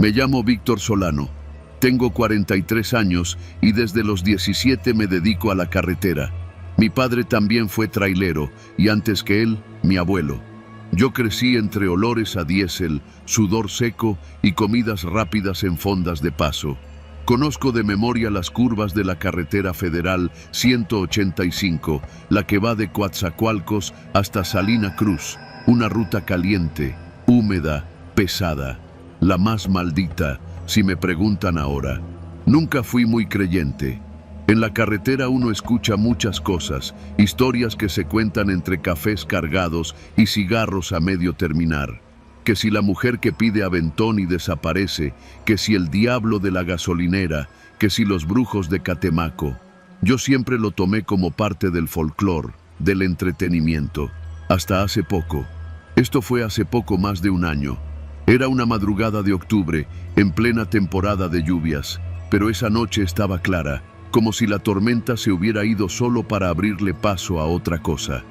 Me llamo Víctor Solano. Tengo 43 años y desde los 17 me dedico a la carretera. Mi padre también fue trailero y antes que él, mi abuelo. Yo crecí entre olores a diésel, sudor seco y comidas rápidas en fondas de paso. Conozco de memoria las curvas de la carretera federal 185, la que va de Coatzacoalcos hasta Salina Cruz, una ruta caliente, húmeda, pesada, la más maldita, si me preguntan ahora. Nunca fui muy creyente. En la carretera uno escucha muchas cosas, historias que se cuentan entre cafés cargados y cigarros a medio terminar. Que si la mujer que pide aventón y desaparece, que si el diablo de la gasolinera, que si los brujos de Catemaco. Yo siempre lo tomé como parte del folclore, del entretenimiento. Hasta hace poco. Esto fue hace poco más de un año. Era una madrugada de octubre, en plena temporada de lluvias, pero esa noche estaba clara, como si la tormenta se hubiera ido solo para abrirle paso a otra cosa.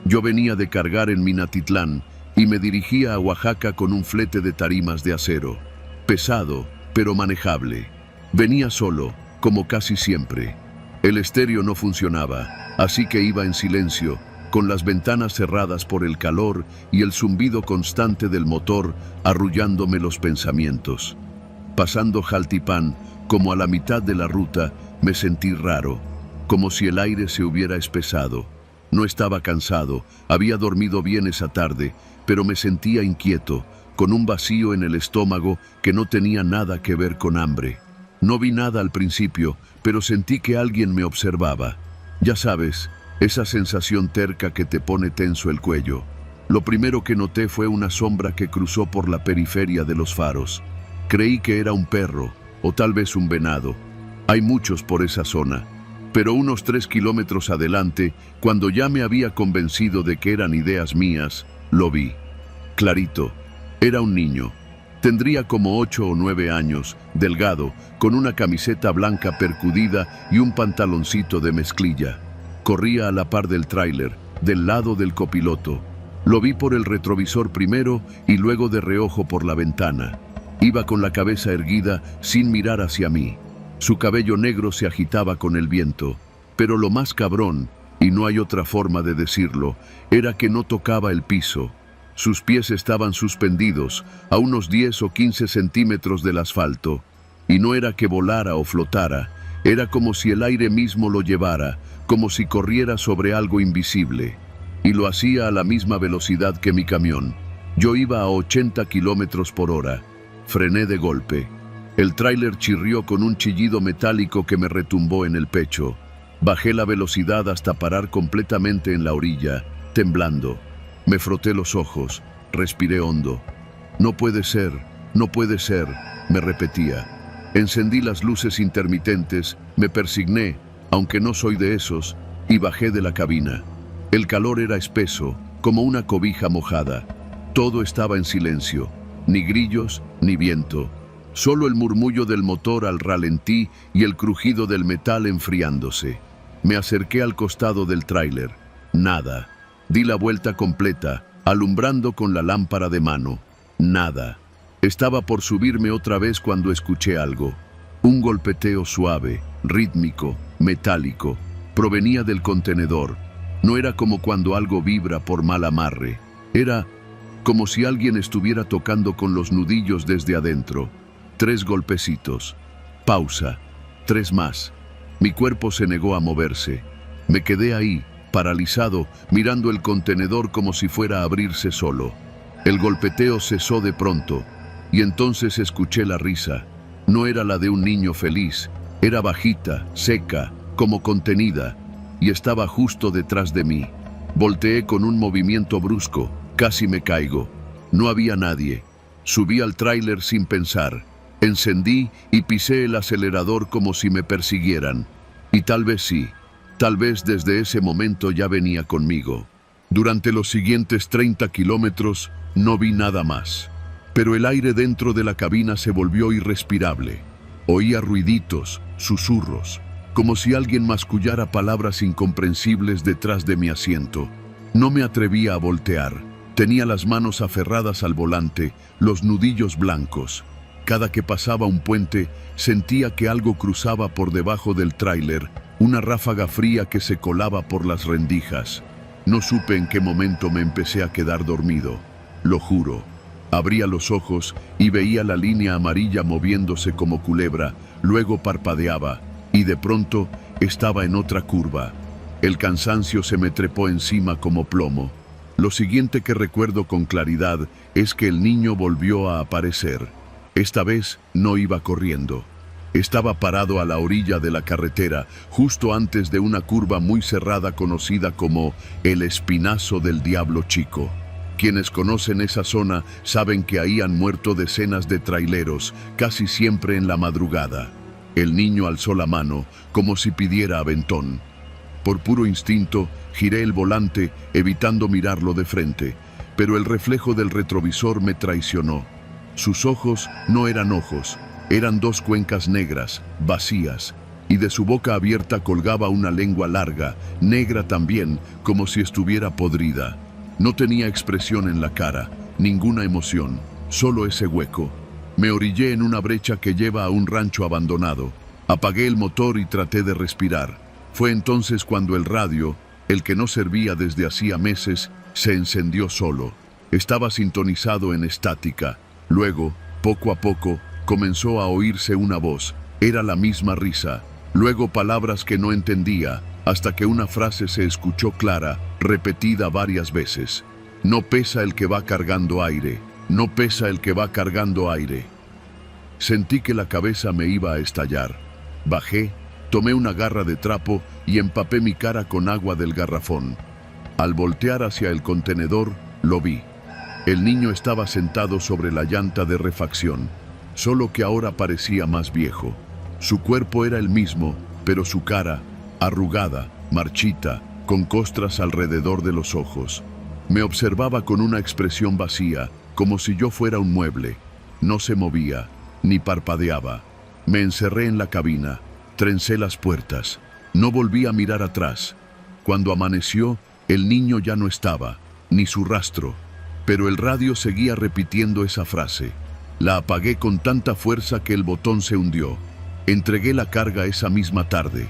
Yo venía de cargar en Minatitlán y me dirigía a Oaxaca con un flete de tarimas de acero. Pesado, pero manejable. Venía solo, como casi siempre. El estéreo no funcionaba, así que iba en silencio, con las ventanas cerradas por el calor y el zumbido constante del motor arrullándome los pensamientos. Pasando Jaltipán, como a la mitad de la ruta, me sentí raro, como si el aire se hubiera espesado. No estaba cansado, había dormido bien esa tarde, pero me sentía inquieto, con un vacío en el estómago que no tenía nada que ver con hambre. No vi nada al principio, pero sentí que alguien me observaba. Ya sabes, esa sensación terca que te pone tenso el cuello. Lo primero que noté fue una sombra que cruzó por la periferia de los faros. Creí que era un perro, o tal vez un venado. Hay muchos por esa zona. Pero unos 3 kilómetros adelante, cuando ya me había convencido de que eran ideas mías, lo vi. Clarito. Era un niño. Tendría como 8 o 9 años, delgado, con una camiseta blanca percudida y un pantaloncito de mezclilla. Corría a la par del tráiler, del lado del copiloto. Lo vi por el retrovisor primero y luego de reojo por la ventana. Iba con la cabeza erguida, sin mirar hacia mí. Su cabello negro se agitaba con el viento, pero lo más cabrón, y no hay otra forma de decirlo, era que no tocaba el piso. Sus pies estaban suspendidos, a unos 10 o 15 centímetros del asfalto, y no era que volara o flotara, era como si el aire mismo lo llevara, como si corriera sobre algo invisible. Y lo hacía a la misma velocidad que mi camión. Yo iba a 80 kilómetros por hora. Frené de golpe. El tráiler chirrió con un chillido metálico que me retumbó en el pecho. Bajé la velocidad hasta parar completamente en la orilla, temblando. Me froté los ojos, respiré hondo. No puede ser, me repetía. Encendí las luces intermitentes, me persigné, aunque no soy de esos, y bajé de la cabina. El calor era espeso, como una cobija mojada. Todo estaba en silencio, ni grillos, ni viento. Solo el murmullo del motor al ralentí y el crujido del metal enfriándose. Me acerqué al costado del tráiler. Nada. Di la vuelta completa, alumbrando con la lámpara de mano. Nada. Estaba por subirme otra vez cuando escuché algo. Un golpeteo suave, rítmico, metálico. Provenía del contenedor. No era como cuando algo vibra por mal amarre. Era como si alguien estuviera tocando con los nudillos desde adentro. 3 golpecitos. Pausa. 3 más. Mi cuerpo se negó a moverse. Me quedé ahí, paralizado, mirando el contenedor como si fuera a abrirse solo. El golpeteo cesó de pronto, y entonces escuché la risa. No era la de un niño feliz, era bajita, seca, como contenida, y estaba justo detrás de mí. Volteé con un movimiento brusco, casi me caigo. No había nadie. Subí al tráiler sin pensar. Encendí y pisé el acelerador como si me persiguieran. Y tal vez sí, tal vez desde ese momento ya venía conmigo. Durante los siguientes 30 kilómetros no vi nada más. Pero el aire dentro de la cabina se volvió irrespirable. Oía ruiditos, susurros, como si alguien mascullara palabras incomprensibles detrás de mi asiento. No me atrevía a voltear. Tenía las manos aferradas al volante, los nudillos blancos. Cada que pasaba un puente, sentía que algo cruzaba por debajo del tráiler, una ráfaga fría que se colaba por las rendijas. No supe en qué momento me empecé a quedar dormido. Lo juro. Abría los ojos y veía la línea amarilla moviéndose como culebra, luego parpadeaba, y de pronto estaba en otra curva. El cansancio se me trepó encima como plomo. Lo siguiente que recuerdo con claridad es que el niño volvió a aparecer. Esta vez no iba corriendo. Estaba parado a la orilla de la carretera, justo antes de una curva muy cerrada conocida como el Espinazo del Diablo Chico. Quienes conocen esa zona saben que ahí han muerto decenas de traileros, casi siempre en la madrugada. El niño alzó la mano, como si pidiera aventón. Por puro instinto, giré el volante, evitando mirarlo de frente, pero el reflejo del retrovisor me traicionó. Sus ojos no eran ojos, eran dos cuencas negras, vacías, y de su boca abierta colgaba una lengua larga, negra también, como si estuviera podrida. No tenía expresión en la cara, ninguna emoción, solo ese hueco. Me orillé en una brecha que lleva a un rancho abandonado. Apagué el motor y traté de respirar. Fue entonces cuando el radio, el que no servía desde hacía meses, se encendió solo. Estaba sintonizado en estática. Luego, poco a poco, comenzó a oírse una voz. Era la misma risa. Luego palabras que no entendía, hasta que una frase se escuchó clara, repetida varias veces. No pesa el que va cargando aire. No pesa el que va cargando aire. Sentí que la cabeza me iba a estallar. Bajé, tomé una garra de trapo y empapé mi cara con agua del garrafón. Al voltear hacia el contenedor, lo vi. El niño estaba sentado sobre la llanta de refacción, solo que ahora parecía más viejo. Su cuerpo era el mismo, pero su cara, arrugada, marchita, con costras alrededor de los ojos. Me observaba con una expresión vacía, como si yo fuera un mueble. No se movía, ni parpadeaba. Me encerré en la cabina, trencé las puertas. No volví a mirar atrás. Cuando amaneció, el niño ya no estaba, ni su rastro. Pero el radio seguía repitiendo esa frase. La apagué con tanta fuerza que el botón se hundió. Entregué la carga esa misma tarde.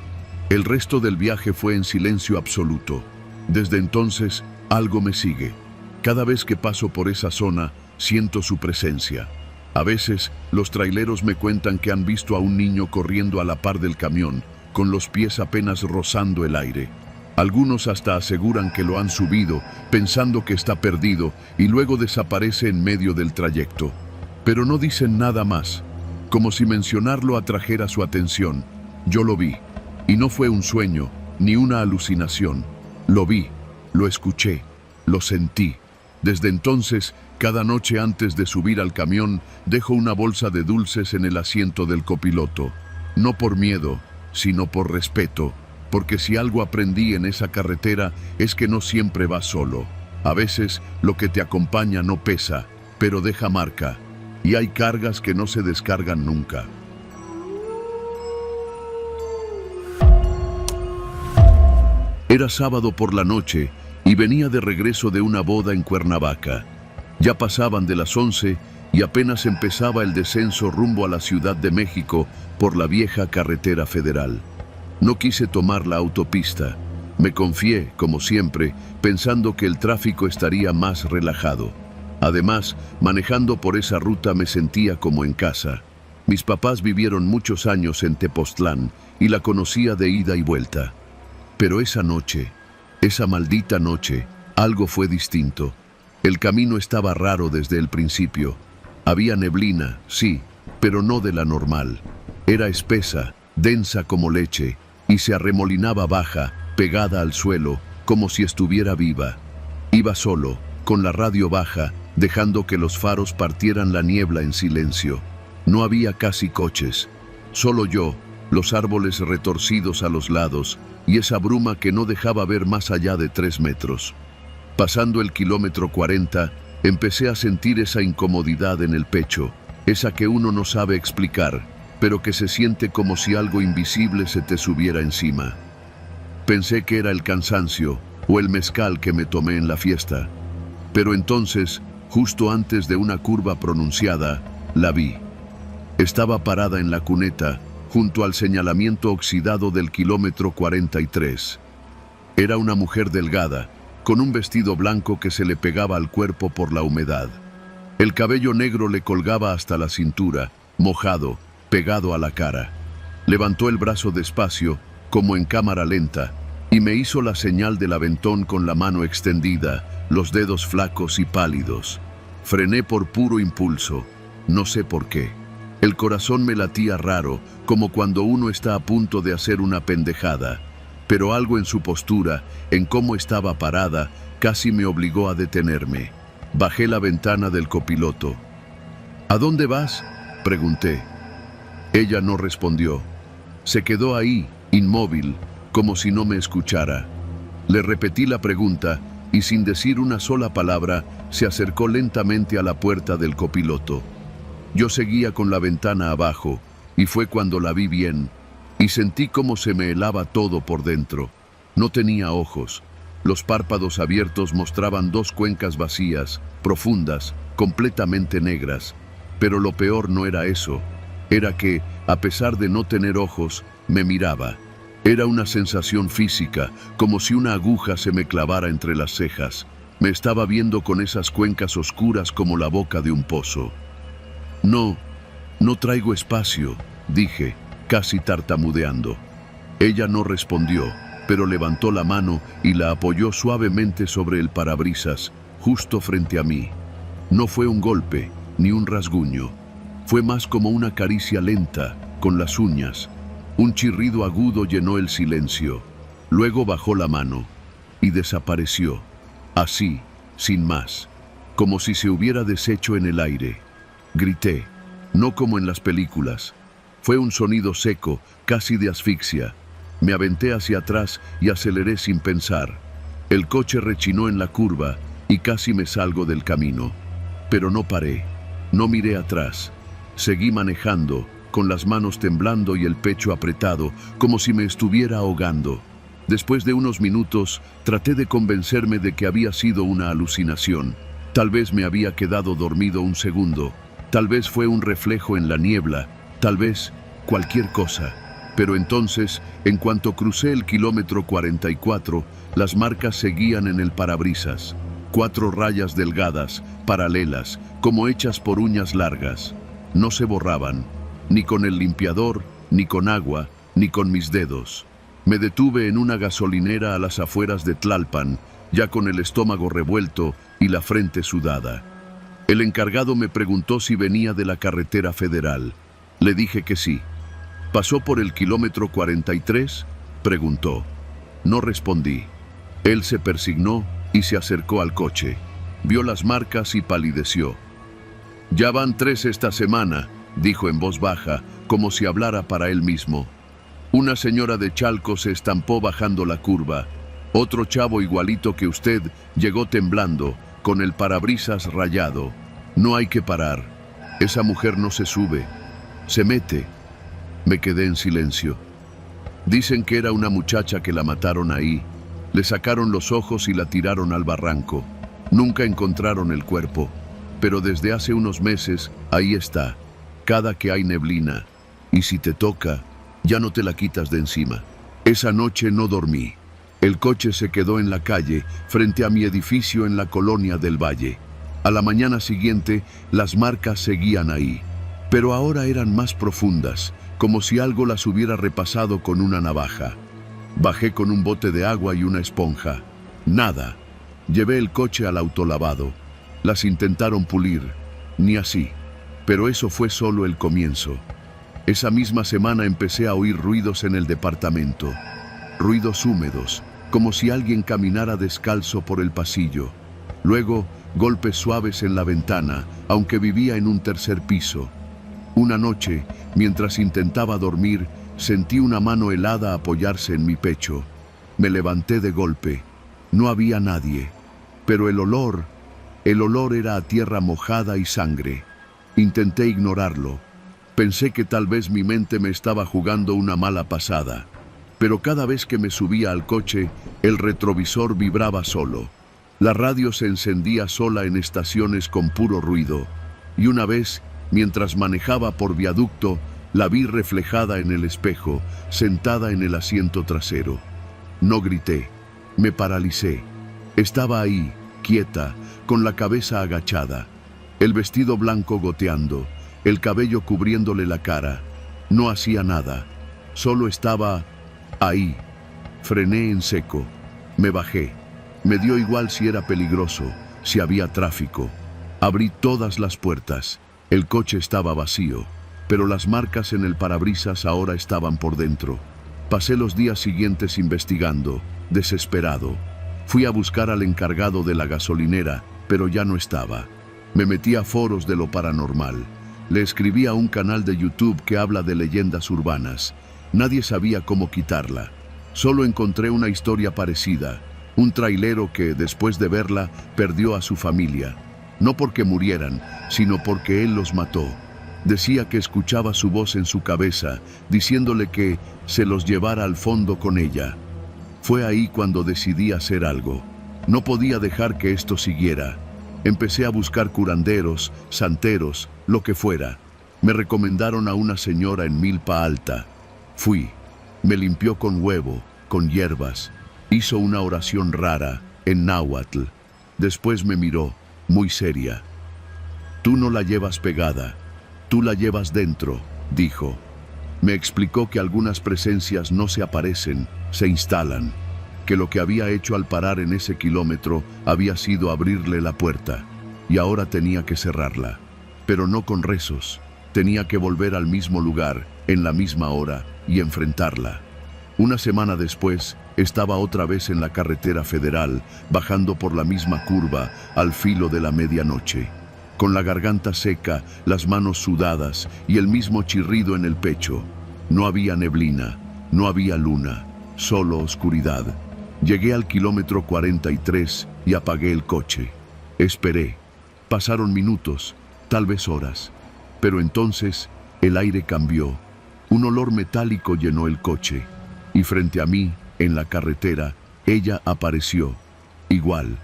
El resto del viaje fue en silencio absoluto. Desde entonces, algo me sigue. Cada vez que paso por esa zona, siento su presencia. A veces, los traileros me cuentan que han visto a un niño corriendo a la par del camión, con los pies apenas rozando el aire. Algunos hasta aseguran que lo han subido, pensando que está perdido, y luego desaparece en medio del trayecto. Pero no dicen nada más, como si mencionarlo atrajera su atención. Yo lo vi, y no fue un sueño, ni una alucinación. Lo vi, lo escuché, lo sentí. Desde entonces, cada noche antes de subir al camión, dejo una bolsa de dulces en el asiento del copiloto. No por miedo, sino por respeto, porque si algo aprendí en esa carretera es que no siempre vas solo. A veces, lo que te acompaña no pesa, pero deja marca. Y hay cargas que no se descargan nunca. Era sábado por la noche y venía de regreso de una boda en Cuernavaca. Ya pasaban de las 11 y apenas empezaba el descenso rumbo a la Ciudad de México por la vieja carretera federal. No quise tomar la autopista. Me confié, como siempre, pensando que el tráfico estaría más relajado. Además, manejando por esa ruta me sentía como en casa. Mis papás vivieron muchos años en Tepoztlán y la conocía de ida y vuelta. Pero esa noche, esa maldita noche, algo fue distinto. El camino estaba raro desde el principio. Había neblina, sí, pero no de la normal. Era espesa, densa como leche, y se arremolinaba baja, pegada al suelo, como si estuviera viva. Iba solo, con la radio baja, dejando que los faros partieran la niebla en silencio. No había casi coches, solo yo, los árboles retorcidos a los lados y esa bruma que no dejaba ver más allá de 3 metros. Pasando el kilómetro 40, empecé a sentir esa incomodidad en el pecho, esa que uno no sabe explicar, pero que se siente como si algo invisible se te subiera encima. Pensé que era el cansancio o el mezcal que me tomé en la fiesta, pero entonces, justo antes de una curva pronunciada, la vi. Estaba parada en la cuneta, junto al señalamiento oxidado del kilómetro 43. Era una mujer delgada, con un vestido blanco que se le pegaba al cuerpo por la humedad. El cabello negro le colgaba hasta la cintura, mojado, pegado a la cara. Levantó el brazo despacio, como en cámara lenta, y me hizo la señal del aventón con la mano extendida, los dedos flacos y pálidos. Frené por puro impulso, no sé por qué. El corazón me latía raro, como cuando uno está a punto de hacer una pendejada, pero algo en su postura, en cómo estaba parada, casi me obligó a detenerme. Bajé la ventana del copiloto. ¿A dónde vas?, pregunté. Ella no respondió. Se quedó ahí, inmóvil, como si no me escuchara. Le repetí la pregunta y sin decir una sola palabra, se acercó lentamente a la puerta del copiloto. Yo seguía con la ventana abajo y fue cuando la vi bien y sentí cómo se me helaba todo por dentro. No tenía ojos. Los párpados abiertos mostraban dos cuencas vacías, profundas, completamente negras. Pero lo peor no era eso. Era que, a pesar de no tener ojos, me miraba. Era una sensación física, como si una aguja se me clavara entre las cejas. Me estaba viendo con esas cuencas oscuras como la boca de un pozo. No traigo espacio, dije, casi tartamudeando. Ella no respondió, pero levantó la mano y la apoyó suavemente sobre el parabrisas, justo frente a mí. No fue un golpe, ni un rasguño. Fue más como una caricia lenta, con las uñas. Un chirrido agudo llenó el silencio. Luego bajó la mano y desapareció, así, sin más, como si se hubiera deshecho en el aire. Grité, no como en las películas. Fue un sonido seco, casi de asfixia. Me aventé hacia atrás y aceleré sin pensar. El coche rechinó en la curva y casi me salgo del camino. Pero no paré, no miré atrás. Seguí manejando, con las manos temblando y el pecho apretado, como si me estuviera ahogando. Después de unos minutos, traté de convencerme de que había sido una alucinación. Tal vez me había quedado dormido un segundo. Tal vez fue un reflejo en la niebla, tal vez cualquier cosa. Pero entonces, en cuanto crucé el kilómetro 44, las marcas seguían en el parabrisas. 4 rayas delgadas, paralelas, como hechas por uñas largas. No se borraban, ni con el limpiador, ni con agua, ni con mis dedos. Me detuve en una gasolinera a las afueras de Tlalpan, ya con el estómago revuelto y la frente sudada. El encargado me preguntó si venía de la carretera federal. Le dije que sí. ¿Pasó por el kilómetro 43? Preguntó. No respondí. Él se persignó y se acercó al coche. Vio las marcas y palideció. Ya van 3 esta semana, dijo en voz baja, como si hablara para él mismo. Una señora de Chalco se estampó bajando la curva. Otro chavo igualito que usted llegó temblando, con el parabrisas rayado. No hay que parar. Esa mujer no se sube. Se mete. Me quedé en silencio. Dicen que era una muchacha que la mataron ahí. Le sacaron los ojos y la tiraron al barranco. Nunca encontraron el cuerpo. Pero desde hace unos meses, ahí está. Cada que hay neblina. Y si te toca, ya no te la quitas de encima. Esa noche no dormí. El coche se quedó en la calle, frente a mi edificio en la colonia del Valle. A la mañana siguiente, las marcas seguían ahí. Pero ahora eran más profundas, como si algo las hubiera repasado con una navaja. Bajé con un bote de agua y una esponja. Nada. Llevé el coche al autolavado. Las intentaron pulir. Ni así. Pero eso fue solo el comienzo. Esa misma semana empecé a oír ruidos en el departamento. Ruidos húmedos, como si alguien caminara descalzo por el pasillo. Luego, golpes suaves en la ventana, aunque vivía en un 3er piso. Una noche, mientras intentaba dormir, sentí una mano helada apoyarse en mi pecho. Me levanté de golpe. No había nadie. Pero el olor era a tierra mojada y sangre. Intenté ignorarlo. Pensé que tal vez mi mente me estaba jugando una mala pasada. Pero cada vez que me subía al coche, el retrovisor vibraba solo. La radio se encendía sola en estaciones con puro ruido. Y una vez Mientras manejaba por viaducto, la vi reflejada en el espejo, sentada en el asiento trasero. No grité, me paralicé. Estaba ahí, quieta, con la cabeza agachada, el vestido blanco goteando, el cabello cubriéndole la cara. No hacía nada, solo estaba ahí. Frené en seco, me bajé. Me dio igual si era peligroso, si había tráfico. Abrí todas las puertas. El coche estaba vacío, pero las marcas en el parabrisas ahora estaban por dentro. Pasé los días siguientes investigando, desesperado. Fui a buscar al encargado de la gasolinera, pero ya no estaba. Me metí a foros de lo paranormal. Le escribí a un canal de YouTube que habla de leyendas urbanas. Nadie sabía cómo quitarla. Solo encontré una historia parecida. Un trailero que, después de verla, perdió a su familia. No porque murieran, sino porque él los mató. Decía que escuchaba su voz en su cabeza, diciéndole que se los llevara al fondo con ella. Fue ahí cuando decidí hacer algo. No podía dejar que esto siguiera. Empecé a buscar curanderos, santeros, lo que fuera. Me recomendaron a una señora en Milpa Alta. Fui. Me limpió con huevo, con hierbas. Hizo una oración rara, en náhuatl. Después me miró, muy seria. Tú no la llevas pegada, tú la llevas dentro, dijo. Me explicó que algunas presencias no se aparecen, se instalan. Que lo que había hecho al parar en ese kilómetro había sido abrirle la puerta, y ahora tenía que cerrarla. Pero no con rezos, tenía que volver al mismo lugar, en la misma hora, y enfrentarla. Una semana después, estaba otra vez en la carretera federal, bajando por la misma curva, al filo de la medianoche. Con la garganta seca, las manos sudadas y el mismo chirrido en el pecho. No había neblina, no había luna, solo oscuridad. Llegué al kilómetro 43 y apagué el coche. Esperé. Pasaron minutos, tal vez horas. Pero entonces, el aire cambió. Un olor metálico llenó el coche. Y frente a mí, en la carretera, ella apareció. Igual,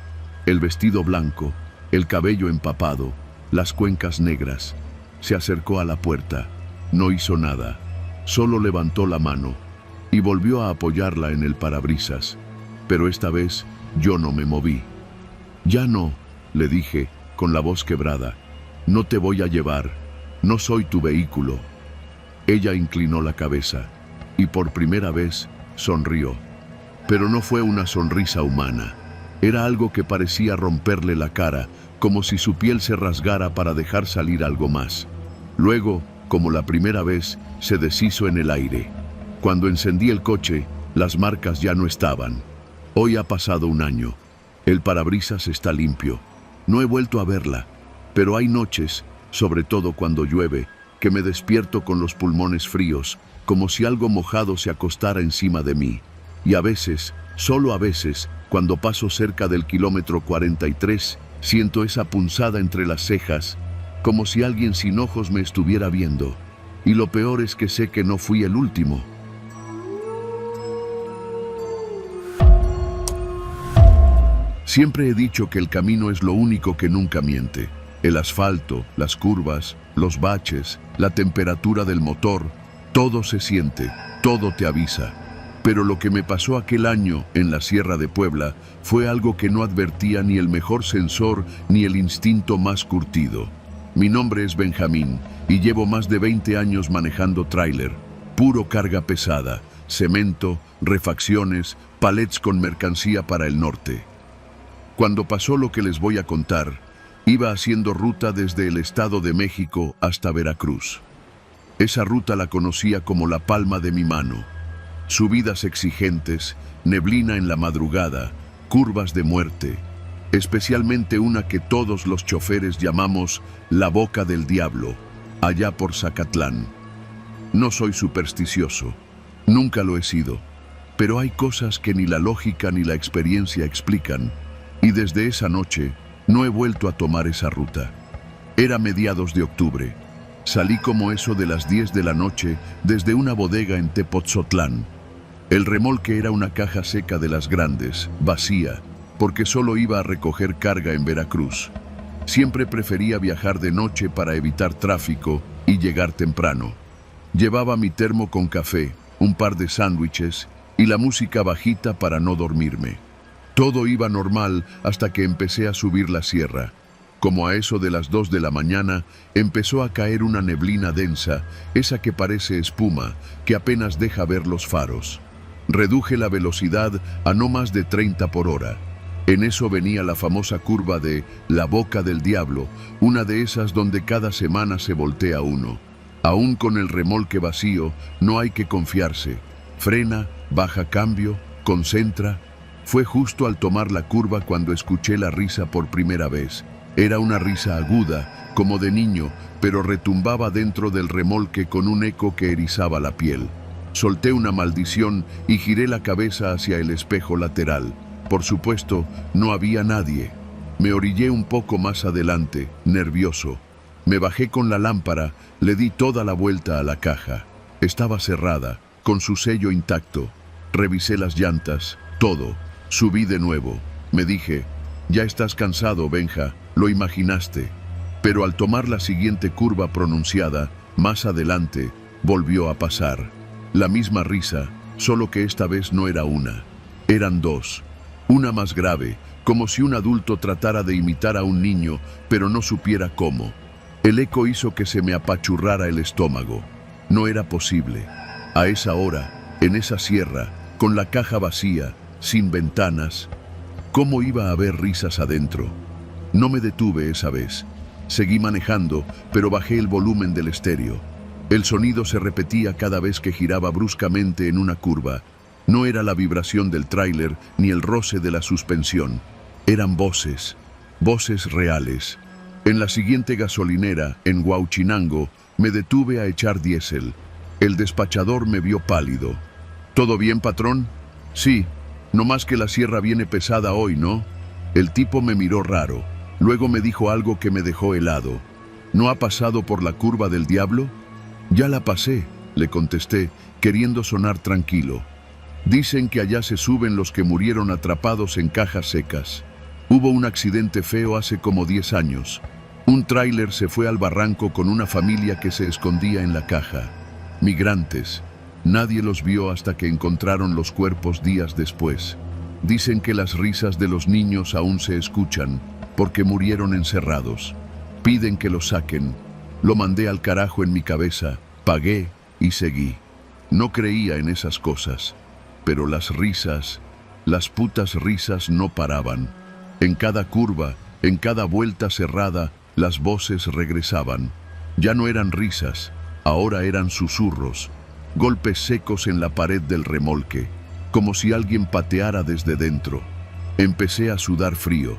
el vestido blanco, el cabello empapado, las cuencas negras. Se acercó a la puerta. No hizo nada. Solo levantó la mano y volvió a apoyarla en el parabrisas. Pero esta vez yo no me moví. Ya no, le dije, con la voz quebrada. No te voy a llevar. No soy tu vehículo. Ella inclinó la cabeza y por primera vez sonrió. Pero no fue una sonrisa humana. Era algo que parecía romperle la cara, como si su piel se rasgara para dejar salir algo más. Luego, como la primera vez, se deshizo en el aire. Cuando encendí el coche, las marcas ya no estaban. Hoy ha pasado un año. El parabrisas está limpio. No he vuelto a verla, pero hay noches, sobre todo cuando llueve, que me despierto con los pulmones fríos, como si algo mojado se acostara encima de mí. Y a veces, solo a veces, cuando paso cerca del kilómetro 43, siento esa punzada entre las cejas, como si alguien sin ojos me estuviera viendo. Y lo peor es que sé que no fui el último. Siempre he dicho que el camino es lo único que nunca miente. El asfalto, las curvas, los baches, la temperatura del motor, todo se siente, todo te avisa. Pero lo que me pasó aquel año en la Sierra de Puebla fue algo que no advertía ni el mejor sensor ni el instinto más curtido. Mi nombre es Benjamín y llevo más de 20 años manejando tráiler, puro carga pesada, cemento, refacciones, palets con mercancía para el norte. Cuando pasó lo que les voy a contar, iba haciendo ruta desde el Estado de México hasta Veracruz. Esa ruta la conocía como la palma de mi mano. Subidas exigentes, neblina en la madrugada, curvas de muerte, especialmente una que todos los choferes llamamos la Boca del Diablo, allá por Zacatlán. No soy supersticioso, nunca lo he sido, pero hay cosas que ni la lógica ni la experiencia explican, y desde esa noche no he vuelto a tomar esa ruta. Era mediados de octubre. Salí como eso de las 10 de la noche desde una bodega en Tepotzotlán. El remolque era una caja seca de las grandes, vacía, porque solo iba a recoger carga en Veracruz. Siempre prefería viajar de noche para evitar tráfico y llegar temprano. Llevaba mi termo con café, un par de sándwiches y la música bajita para no dormirme. Todo iba normal hasta que empecé a subir la sierra. Como a eso de las 2 de la mañana, empezó a caer una neblina densa, esa que parece espuma, que apenas deja ver los faros. Reduje la velocidad a no más de 30 por hora. En eso venía la famosa curva de la Boca del Diablo, una de esas donde cada semana se voltea uno. Aún con el remolque vacío, no hay que confiarse. Frena, baja cambio, concentra. Fue justo al tomar la curva cuando escuché la risa por primera vez. Era una risa aguda, como de niño, pero retumbaba dentro del remolque con un eco que erizaba la piel. Solté una maldición y giré la cabeza hacia el espejo lateral. Por supuesto, no había nadie. Me orillé un poco más adelante, nervioso. Me bajé con la lámpara, le di toda la vuelta a la caja. Estaba cerrada, con su sello intacto. Revisé las llantas, todo. Subí de nuevo. Me dije, ya estás cansado, Benja, lo imaginaste. Pero al tomar la siguiente curva pronunciada, más adelante, volvió a pasar. La misma risa, solo que esta vez no era una. Eran dos. Una más grave, como si un adulto tratara de imitar a un niño, pero no supiera cómo. El eco hizo que se me apachurrara el estómago. No era posible. A esa hora, en esa sierra, con la caja vacía, sin ventanas, ¿cómo iba a haber risas adentro? No me detuve esa vez. Seguí manejando, pero bajé el volumen del estéreo. El sonido se repetía cada vez que giraba bruscamente en una curva. No era la vibración del tráiler ni el roce de la suspensión. Eran voces, voces reales. En la siguiente gasolinera, en Huauchinango, me detuve a echar diésel. El despachador me vio pálido. ¿Todo bien, patrón? Sí, no más que la sierra viene pesada hoy, ¿no? El tipo me miró raro. Luego me dijo algo que me dejó helado. ¿No ha pasado por la curva del diablo? Ya la pasé, le contesté, queriendo sonar tranquilo. Dicen que allá se suben los que murieron atrapados en cajas secas. Hubo un accidente feo hace como 10 años. Un tráiler se fue al barranco con una familia que se escondía en la caja. Migrantes. Nadie los vio hasta que encontraron los cuerpos días después. Dicen que las risas de los niños aún se escuchan, porque murieron encerrados. Piden que los saquen. Lo mandé al carajo en mi cabeza, pagué y seguí. No creía en esas cosas. Pero las risas, las putas risas no paraban. En cada curva, en cada vuelta cerrada, las voces regresaban. Ya no eran risas, ahora eran susurros, golpes secos en la pared del remolque, como si alguien pateara desde dentro. Empecé a sudar frío.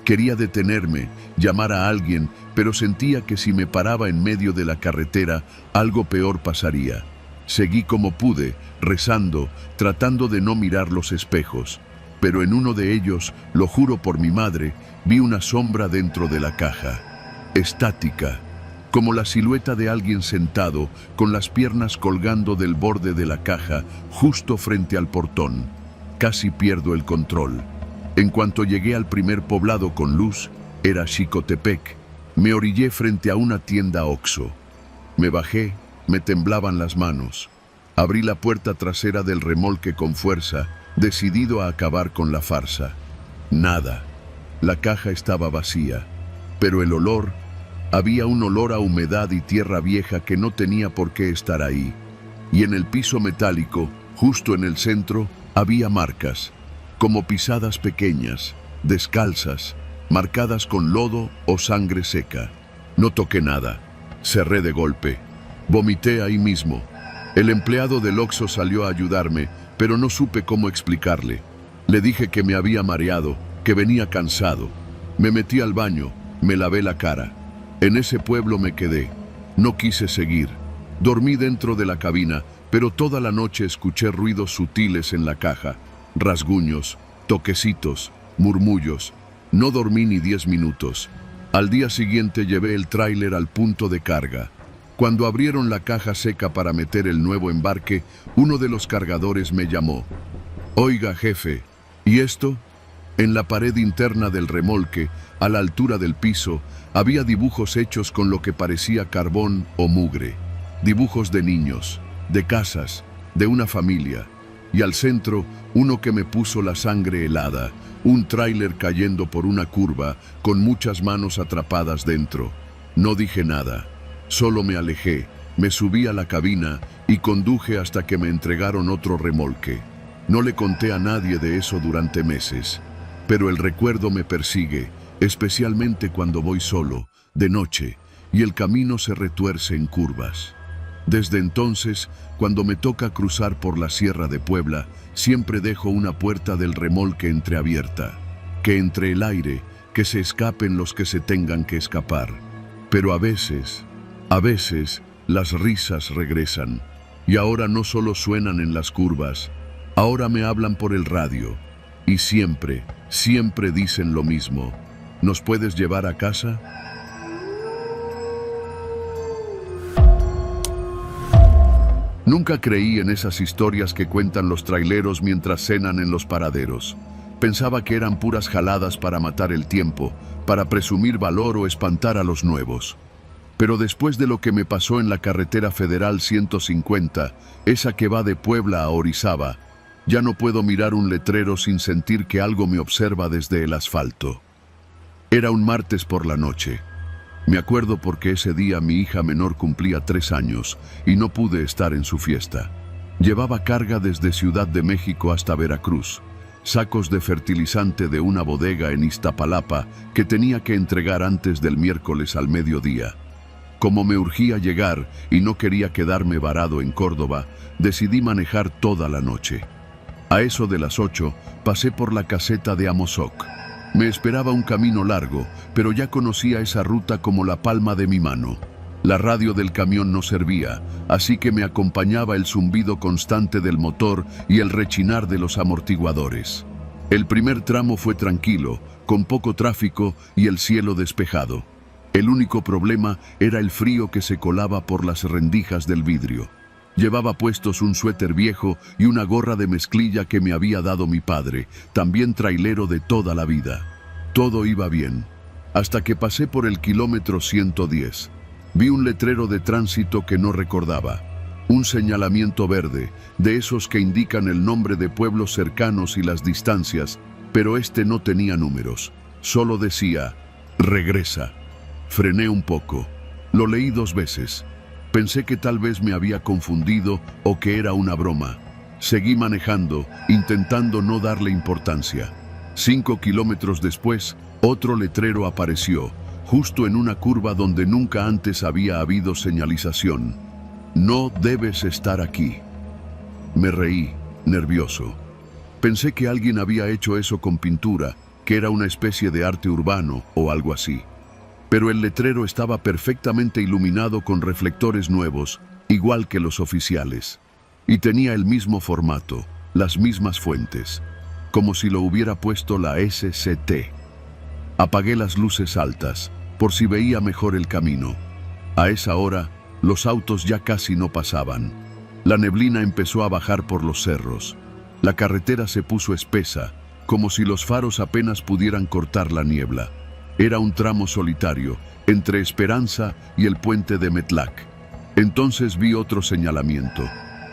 Quería detenerme, llamar a alguien, pero sentía que si me paraba en medio de la carretera, algo peor pasaría. Seguí como pude, rezando, tratando de no mirar los espejos. Pero en uno de ellos, lo juro por mi madre, vi una sombra dentro de la caja. Estática, como la silueta de alguien sentado, con las piernas colgando del borde de la caja, justo frente al portón. Casi pierdo el control. En cuanto llegué al primer poblado con luz, era Xicotepec. Me orillé frente a una tienda Oxxo. Me bajé. Me temblaban las manos. Abrí la puerta trasera del remolque con fuerza, decidido a acabar con la farsa. Nada. La caja estaba vacía. Pero el olor, había un olor a humedad y tierra vieja que no tenía por qué estar ahí. Y en el piso metálico, justo en el centro, había marcas, como pisadas pequeñas, descalzas, marcadas con lodo o sangre seca. No toqué nada. Cerré de golpe. Vomité ahí mismo. El empleado del Oxxo salió a ayudarme, pero no supe cómo explicarle. Le dije que me había mareado, que venía cansado. Me metí al baño, me lavé la cara. En ese pueblo me quedé. No quise seguir. Dormí dentro de la cabina, pero toda la noche escuché ruidos sutiles en la caja. Rasguños, toquecitos, murmullos. No dormí ni 10 minutos. Al día siguiente llevé el tráiler al punto de carga. Cuando abrieron la caja seca para meter el nuevo embarque, uno de los cargadores me llamó. Oiga, jefe, ¿y esto? En la pared interna del remolque, a la altura del piso, había dibujos hechos con lo que parecía carbón o mugre. Dibujos de niños, de casas, de una familia. Y al centro, uno que me puso la sangre helada, un tráiler cayendo por una curva, con muchas manos atrapadas dentro. No dije nada, solo me alejé, me subí a la cabina y conduje hasta que me entregaron otro remolque. No le conté a nadie de eso durante meses, pero el recuerdo me persigue, especialmente cuando voy solo, de noche, y el camino se retuerce en curvas. Desde entonces, cuando me toca cruzar por la Sierra de Puebla, siempre dejo una puerta del remolque entreabierta, que entre el aire, que se escapen los que se tengan que escapar. Pero a veces, las risas regresan, y ahora no solo suenan en las curvas, ahora me hablan por el radio, y siempre dicen lo mismo. ¿Nos puedes llevar a casa? Nunca creí en esas historias que cuentan los traileros mientras cenan en los paraderos. Pensaba que eran puras jaladas para matar el tiempo, para presumir valor o espantar a los nuevos. Pero después de lo que me pasó en la carretera federal 150, esa que va de Puebla a Orizaba, ya no puedo mirar un letrero sin sentir que algo me observa desde el asfalto. Era un martes por la noche. Me acuerdo porque ese día mi hija menor cumplía 3 años y no pude estar en su fiesta. Llevaba carga desde Ciudad de México hasta Veracruz, sacos de fertilizante de una bodega en Iztapalapa que tenía que entregar antes del miércoles al mediodía. Como me urgía llegar y no quería quedarme varado en Córdoba, decidí manejar toda la noche. A eso de las 8 pasé por la caseta de Amozoc. Me esperaba un camino largo, pero ya conocía esa ruta como la palma de mi mano. La radio del camión no servía, así que me acompañaba el zumbido constante del motor y el rechinar de los amortiguadores. El primer tramo fue tranquilo, con poco tráfico y el cielo despejado. El único problema era el frío que se colaba por las rendijas del vidrio. Llevaba puestos un suéter viejo y una gorra de mezclilla que me había dado mi padre, también trailero de toda la vida. Todo iba bien, hasta que pasé por el kilómetro 110. Vi un letrero de tránsito que no recordaba. Un señalamiento verde, de esos que indican el nombre de pueblos cercanos y las distancias, pero este no tenía números. Solo decía, regresa. Frené un poco. Lo leí 2 veces. Pensé que tal vez me había confundido o que era una broma. Seguí manejando, intentando no darle importancia. 5 kilómetros después, otro letrero apareció, justo en una curva donde nunca antes había habido señalización. No debes estar aquí. Me reí, nervioso. Pensé que alguien había hecho eso con pintura, que era una especie de arte urbano o algo así. Pero el letrero estaba perfectamente iluminado con reflectores nuevos, igual que los oficiales. Y tenía el mismo formato, las mismas fuentes, como si lo hubiera puesto la SCT. Apagué las luces altas, por si veía mejor el camino. A esa hora, los autos ya casi no pasaban. La neblina empezó a bajar por los cerros. La carretera se puso espesa, como si los faros apenas pudieran cortar la niebla. Era un tramo solitario, entre Esperanza y el puente de Metlac. Entonces vi otro señalamiento.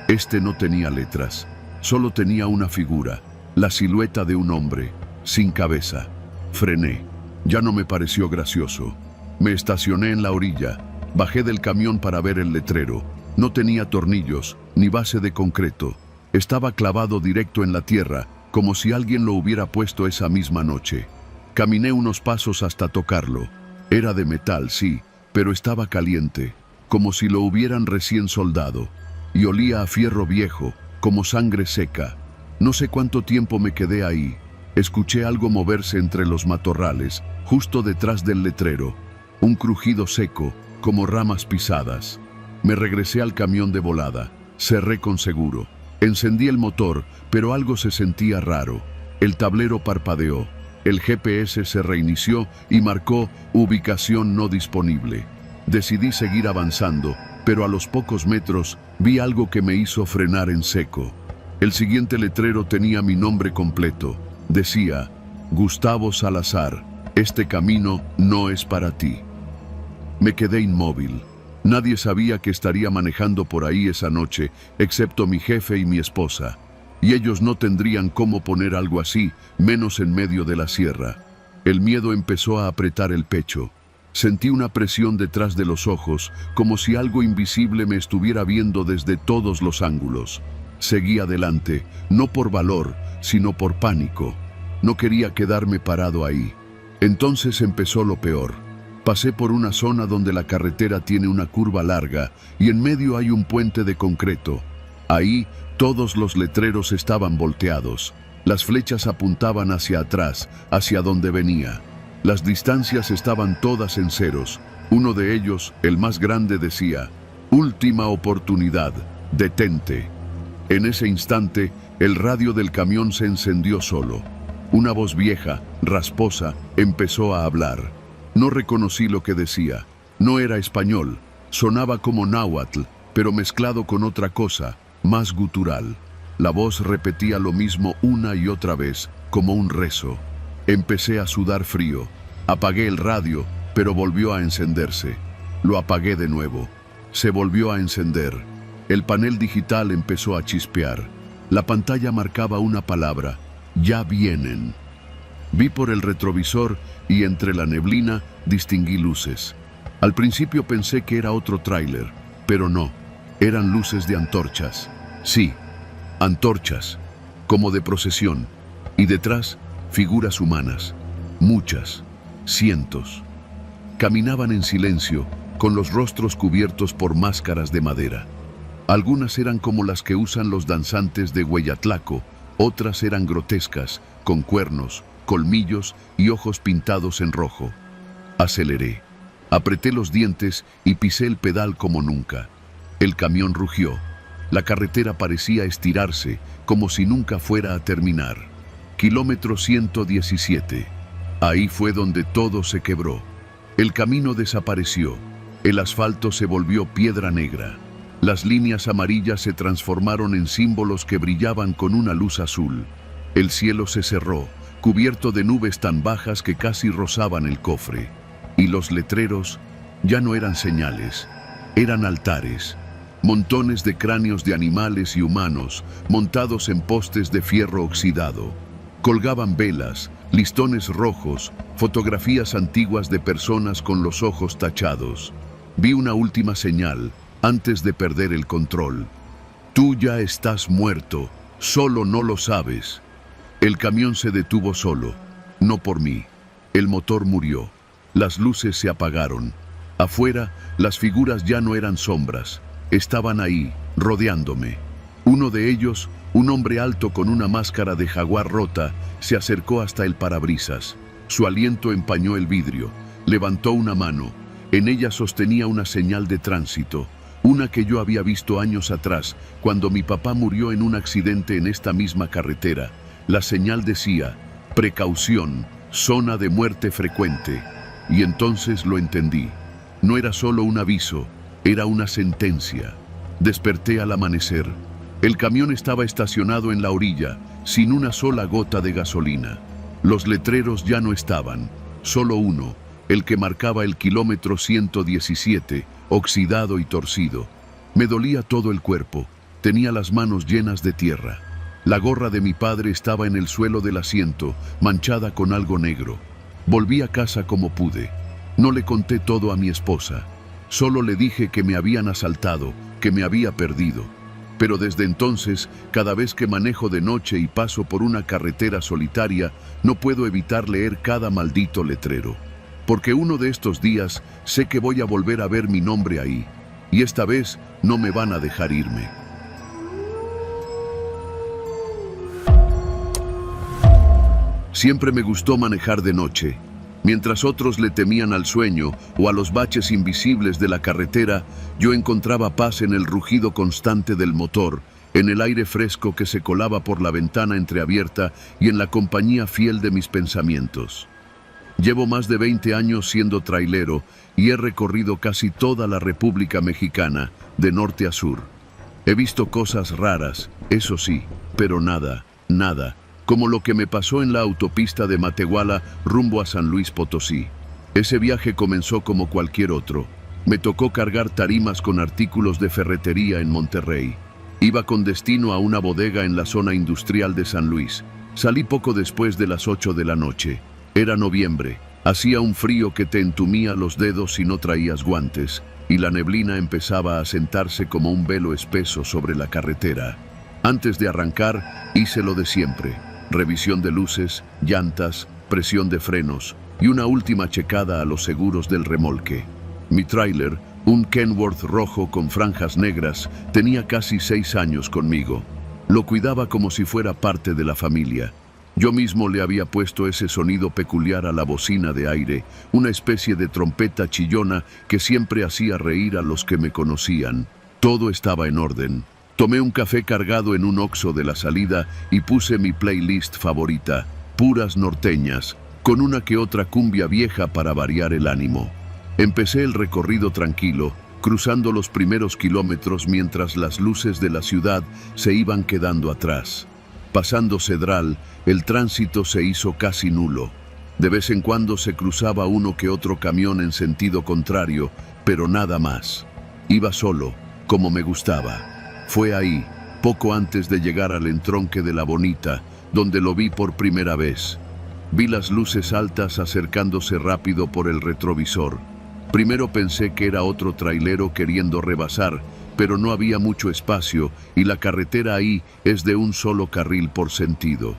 Este no tenía letras, solo tenía una figura, la silueta de un hombre, sin cabeza. Frené. Ya no me pareció gracioso. Me estacioné en la orilla, bajé del camión para ver el letrero. No tenía tornillos, ni base de concreto. Estaba clavado directo en la tierra, como si alguien lo hubiera puesto esa misma noche. Caminé unos pasos hasta tocarlo. Era de metal, sí, pero estaba caliente, como si lo hubieran recién soldado, y olía a fierro viejo, como sangre seca. No sé cuánto tiempo me quedé ahí. Escuché algo moverse entre los matorrales, justo detrás del letrero. Un crujido seco, como ramas pisadas. Me regresé al camión de volada. Cerré con seguro. Encendí el motor, pero algo se sentía raro. El tablero parpadeó. El GPS se reinició y marcó ubicación no disponible. Decidí seguir avanzando, pero a los pocos metros vi algo que me hizo frenar en seco. El siguiente letrero tenía mi nombre completo. Decía, Gustavo Salazar, este camino no es para ti. Me quedé inmóvil. Nadie sabía que estaría manejando por ahí esa noche, excepto mi jefe y mi esposa. Y ellos no tendrían cómo poner algo así, menos en medio de la sierra. El miedo empezó a apretar el pecho. Sentí una presión detrás de los ojos, como si algo invisible me estuviera viendo desde todos los ángulos. Seguí adelante, no por valor, sino por pánico. No quería quedarme parado ahí. Entonces empezó lo peor. Pasé por una zona donde la carretera tiene una curva larga y en medio hay un puente de concreto. Ahí todos los letreros estaban volteados. Las flechas apuntaban hacia atrás, hacia donde venía. Las distancias estaban todas en ceros. Uno de ellos, el más grande, decía: «Última oportunidad, detente». En ese instante, el radio del camión se encendió solo. Una voz vieja, rasposa, empezó a hablar. No reconocí lo que decía. No era español. Sonaba como náhuatl, pero mezclado con otra cosa, más gutural. La voz repetía lo mismo una y otra vez, como un rezo. Empecé a sudar frío. Apagué el radio, pero volvió a encenderse. Lo apagué de nuevo. Se volvió a encender. El panel digital empezó a chispear. La pantalla marcaba una palabra: «Ya vienen». Vi por el retrovisor y entre la neblina distinguí luces. Al principio pensé que era otro tráiler, pero no. Eran luces de antorchas. Sí, antorchas, como de procesión. Y detrás, figuras humanas. Muchas, cientos. Caminaban en silencio, con los rostros cubiertos por máscaras de madera. Algunas eran como las que usan los danzantes de Hueyatlaco, otras eran grotescas, con cuernos, colmillos y ojos pintados en rojo. Aceleré. Apreté los dientes y pisé el pedal como nunca. El camión rugió. La carretera parecía estirarse, como si nunca fuera a terminar. Kilómetro 117. Ahí fue donde todo se quebró. El camino desapareció. El asfalto se volvió piedra negra. Las líneas amarillas se transformaron en símbolos que brillaban con una luz azul. El cielo se cerró, cubierto de nubes tan bajas que casi rozaban el cofre. Y los letreros ya no eran señales, eran altares. Montones de cráneos de animales y humanos, montados en postes de fierro oxidado. Colgaban velas, listones rojos, fotografías antiguas de personas con los ojos tachados. Vi una última señal, antes de perder el control. «Tú ya estás muerto, solo no lo sabes». El camión se detuvo solo, no por mí. El motor murió. Las luces se apagaron. Afuera, las figuras ya no eran sombras. Estaban ahí, rodeándome. Uno de ellos, un hombre alto con una máscara de jaguar rota, se acercó hasta el parabrisas. Su aliento empañó el vidrio. Levantó una mano. En ella sostenía una señal de tránsito, una que yo había visto años atrás, cuando mi papá murió en un accidente en esta misma carretera. La señal decía: «Precaución, zona de muerte frecuente». Y entonces lo entendí. No era solo un aviso, era una sentencia. Desperté al amanecer. El camión estaba estacionado en la orilla, sin una sola gota de gasolina. Los letreros ya no estaban, solo uno, el que marcaba el kilómetro 117, oxidado y torcido. Me dolía todo el cuerpo, tenía las manos llenas de tierra. La gorra de mi padre estaba en el suelo del asiento, manchada con algo negro. Volví a casa como pude. No le conté todo a mi esposa. Solo le dije que me habían asaltado, que me había perdido. Pero desde entonces, cada vez que manejo de noche y paso por una carretera solitaria, no puedo evitar leer cada maldito letrero. Porque uno de estos días sé que voy a volver a ver mi nombre ahí. Y esta vez no me van a dejar irme. Siempre me gustó manejar de noche. Mientras otros le temían al sueño o a los baches invisibles de la carretera, yo encontraba paz en el rugido constante del motor, en el aire fresco que se colaba por la ventana entreabierta y en la compañía fiel de mis pensamientos. Llevo más de 20 años siendo trailero y he recorrido casi toda la República Mexicana, de norte a sur. He visto cosas raras, eso sí, pero nada como lo que me pasó en la autopista de Matehuala rumbo a San Luis Potosí. Ese viaje comenzó como cualquier otro. Me tocó cargar tarimas con artículos de ferretería en Monterrey. Iba con destino a una bodega en la zona industrial de San Luis. Salí poco después de las 8 de la noche. Era noviembre. Hacía un frío que te entumía los dedos si no traías guantes, y la neblina empezaba a sentarse como un velo espeso sobre la carretera. Antes de arrancar, hice lo de siempre. Revisión de luces, llantas, presión de frenos y una última checada a los seguros del remolque. Mi tráiler, un Kenworth rojo con franjas negras, tenía casi 6 años conmigo. Lo cuidaba como si fuera parte de la familia. Yo mismo le había puesto ese sonido peculiar a la bocina de aire, una especie de trompeta chillona que siempre hacía reír a los que me conocían. Todo estaba en orden. Tomé un café cargado en un Oxxo de la salida y puse mi playlist favorita, puras norteñas, con una que otra cumbia vieja para variar el ánimo. Empecé el recorrido tranquilo, cruzando los primeros kilómetros mientras las luces de la ciudad se iban quedando atrás. Pasando Cedral, el tránsito se hizo casi nulo. De vez en cuando se cruzaba uno que otro camión en sentido contrario, pero nada más. Iba solo, como me gustaba. Fue ahí, poco antes de llegar al entronque de La Bonita, donde lo vi por primera vez. Vi las luces altas acercándose rápido por el retrovisor. Primero pensé que era otro trailero queriendo rebasar, pero no había mucho espacio y la carretera ahí es de un solo carril por sentido.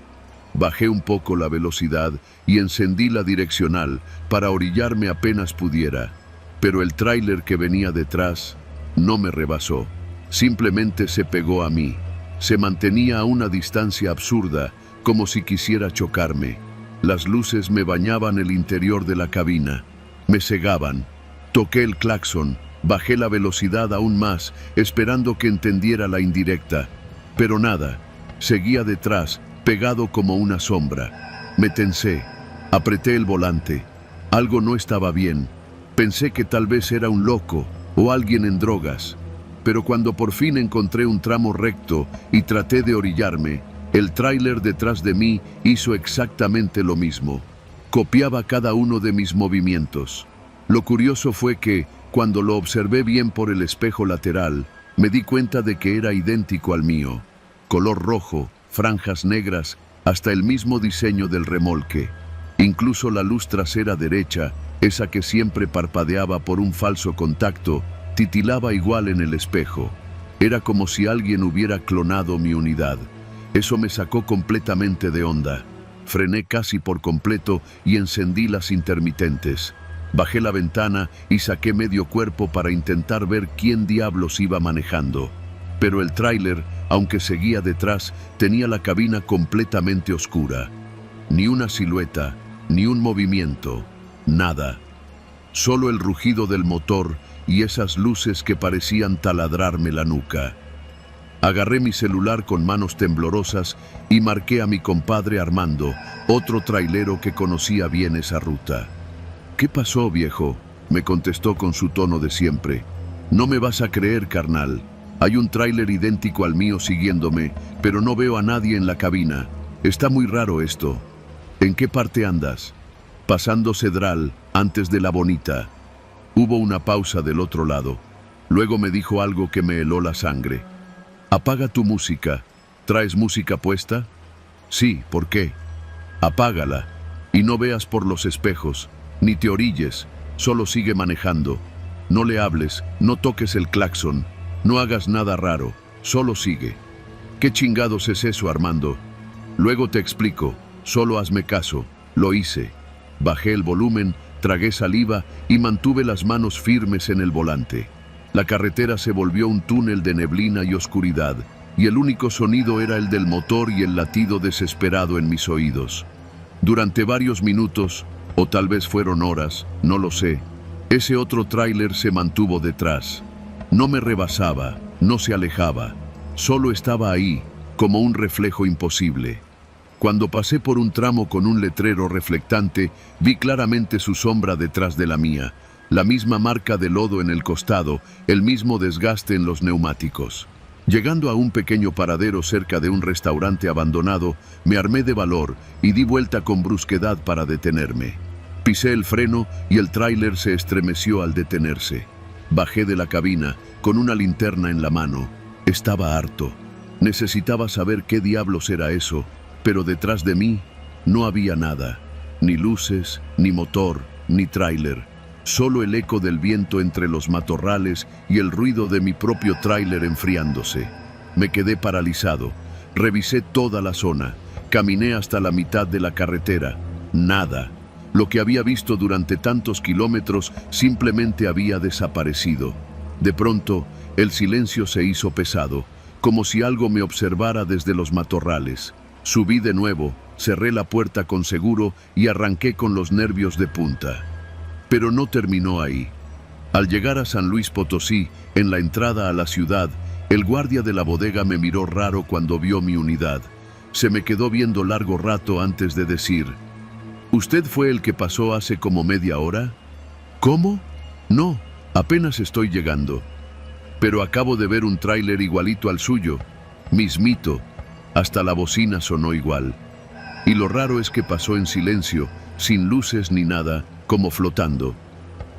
Bajé un poco la velocidad y encendí la direccional para orillarme apenas pudiera, pero el tráiler que venía detrás no me rebasó. Simplemente se pegó a mí. Se mantenía a una distancia absurda, como si quisiera chocarme. Las luces me bañaban el interior de la cabina. Me cegaban. Toqué el claxon, bajé la velocidad aún más, esperando que entendiera la indirecta. Pero nada. Seguía detrás, pegado como una sombra. Me tensé. Apreté el volante. Algo no estaba bien. Pensé que tal vez era un loco o alguien en drogas. Pero cuando por fin encontré un tramo recto y traté de orillarme, el tráiler detrás de mí hizo exactamente lo mismo. Copiaba cada uno de mis movimientos. Lo curioso fue que, cuando lo observé bien por el espejo lateral, me di cuenta de que era idéntico al mío. Color rojo, franjas negras, hasta el mismo diseño del remolque. Incluso la luz trasera derecha, esa que siempre parpadeaba por un falso contacto, titilaba igual en el espejo. Era como si alguien hubiera clonado mi unidad. Eso me sacó completamente de onda. Frené casi por completo y encendí las intermitentes. Bajé la ventana y saqué medio cuerpo para intentar ver quién diablos iba manejando. Pero el tráiler, aunque seguía detrás, tenía la cabina completamente oscura. Ni una silueta, ni un movimiento, nada. Solo el rugido del motor y esas luces que parecían taladrarme la nuca. Agarré mi celular con manos temblorosas y marqué a mi compadre Armando, otro trailero que conocía bien esa ruta. «¿Qué pasó, viejo?», me contestó con su tono de siempre. «No me vas a creer, carnal. Hay un tráiler idéntico al mío siguiéndome, pero no veo a nadie en la cabina. Está muy raro esto. ¿En qué parte andas?» «Pasando Cedral, antes de La Bonita». Hubo una pausa del otro lado. Luego me dijo algo que me heló la sangre. «Apaga tu música. ¿Traes música puesta?» «Sí, ¿por qué?» «Apágala. Y no veas por los espejos. Ni te orilles. Solo sigue manejando. No le hables, no toques el claxon. No hagas nada raro. Solo sigue». «¿Qué chingados es eso, Armando?» «Luego te explico. Solo hazme caso». Lo hice. Bajé el volumen, tragué saliva y mantuve las manos firmes en el volante. La carretera se volvió un túnel de neblina y oscuridad, y el único sonido era el del motor y el latido desesperado en mis oídos. Durante varios minutos, o tal vez fueron horas, no lo sé, ese otro tráiler se mantuvo detrás. No me rebasaba, no se alejaba, solo estaba ahí, como un reflejo imposible. Cuando pasé por un tramo con un letrero reflectante, vi claramente su sombra detrás de la mía, la misma marca de lodo en el costado, el mismo desgaste en los neumáticos. Llegando a un pequeño paradero cerca de un restaurante abandonado, me armé de valor y di vuelta con brusquedad para detenerme. Pisé el freno y el tráiler se estremeció al detenerse. Bajé de la cabina con una linterna en la mano. Estaba harto. Necesitaba saber qué diablos era eso, pero detrás de mí no había nada. Ni luces, ni motor, ni tráiler. Solo el eco del viento entre los matorrales y el ruido de mi propio tráiler enfriándose. Me quedé paralizado. Revisé toda la zona. Caminé hasta la mitad de la carretera. Nada. Lo que había visto durante tantos kilómetros simplemente había desaparecido. De pronto, el silencio se hizo pesado, como si algo me observara desde los matorrales. Subí de nuevo, cerré la puerta con seguro y arranqué con los nervios de punta. Pero no terminó ahí. Al llegar a San Luis Potosí, en la entrada a la ciudad, el guardia de la bodega me miró raro cuando vio mi unidad. Se me quedó viendo largo rato antes de decir: ¿Usted fue el que pasó hace como media hora? ¿Cómo? No, apenas estoy llegando. Pero acabo de ver un tráiler igualito al suyo. Mismito. Hasta la bocina sonó igual. Y lo raro es que pasó en silencio, sin luces ni nada, como flotando.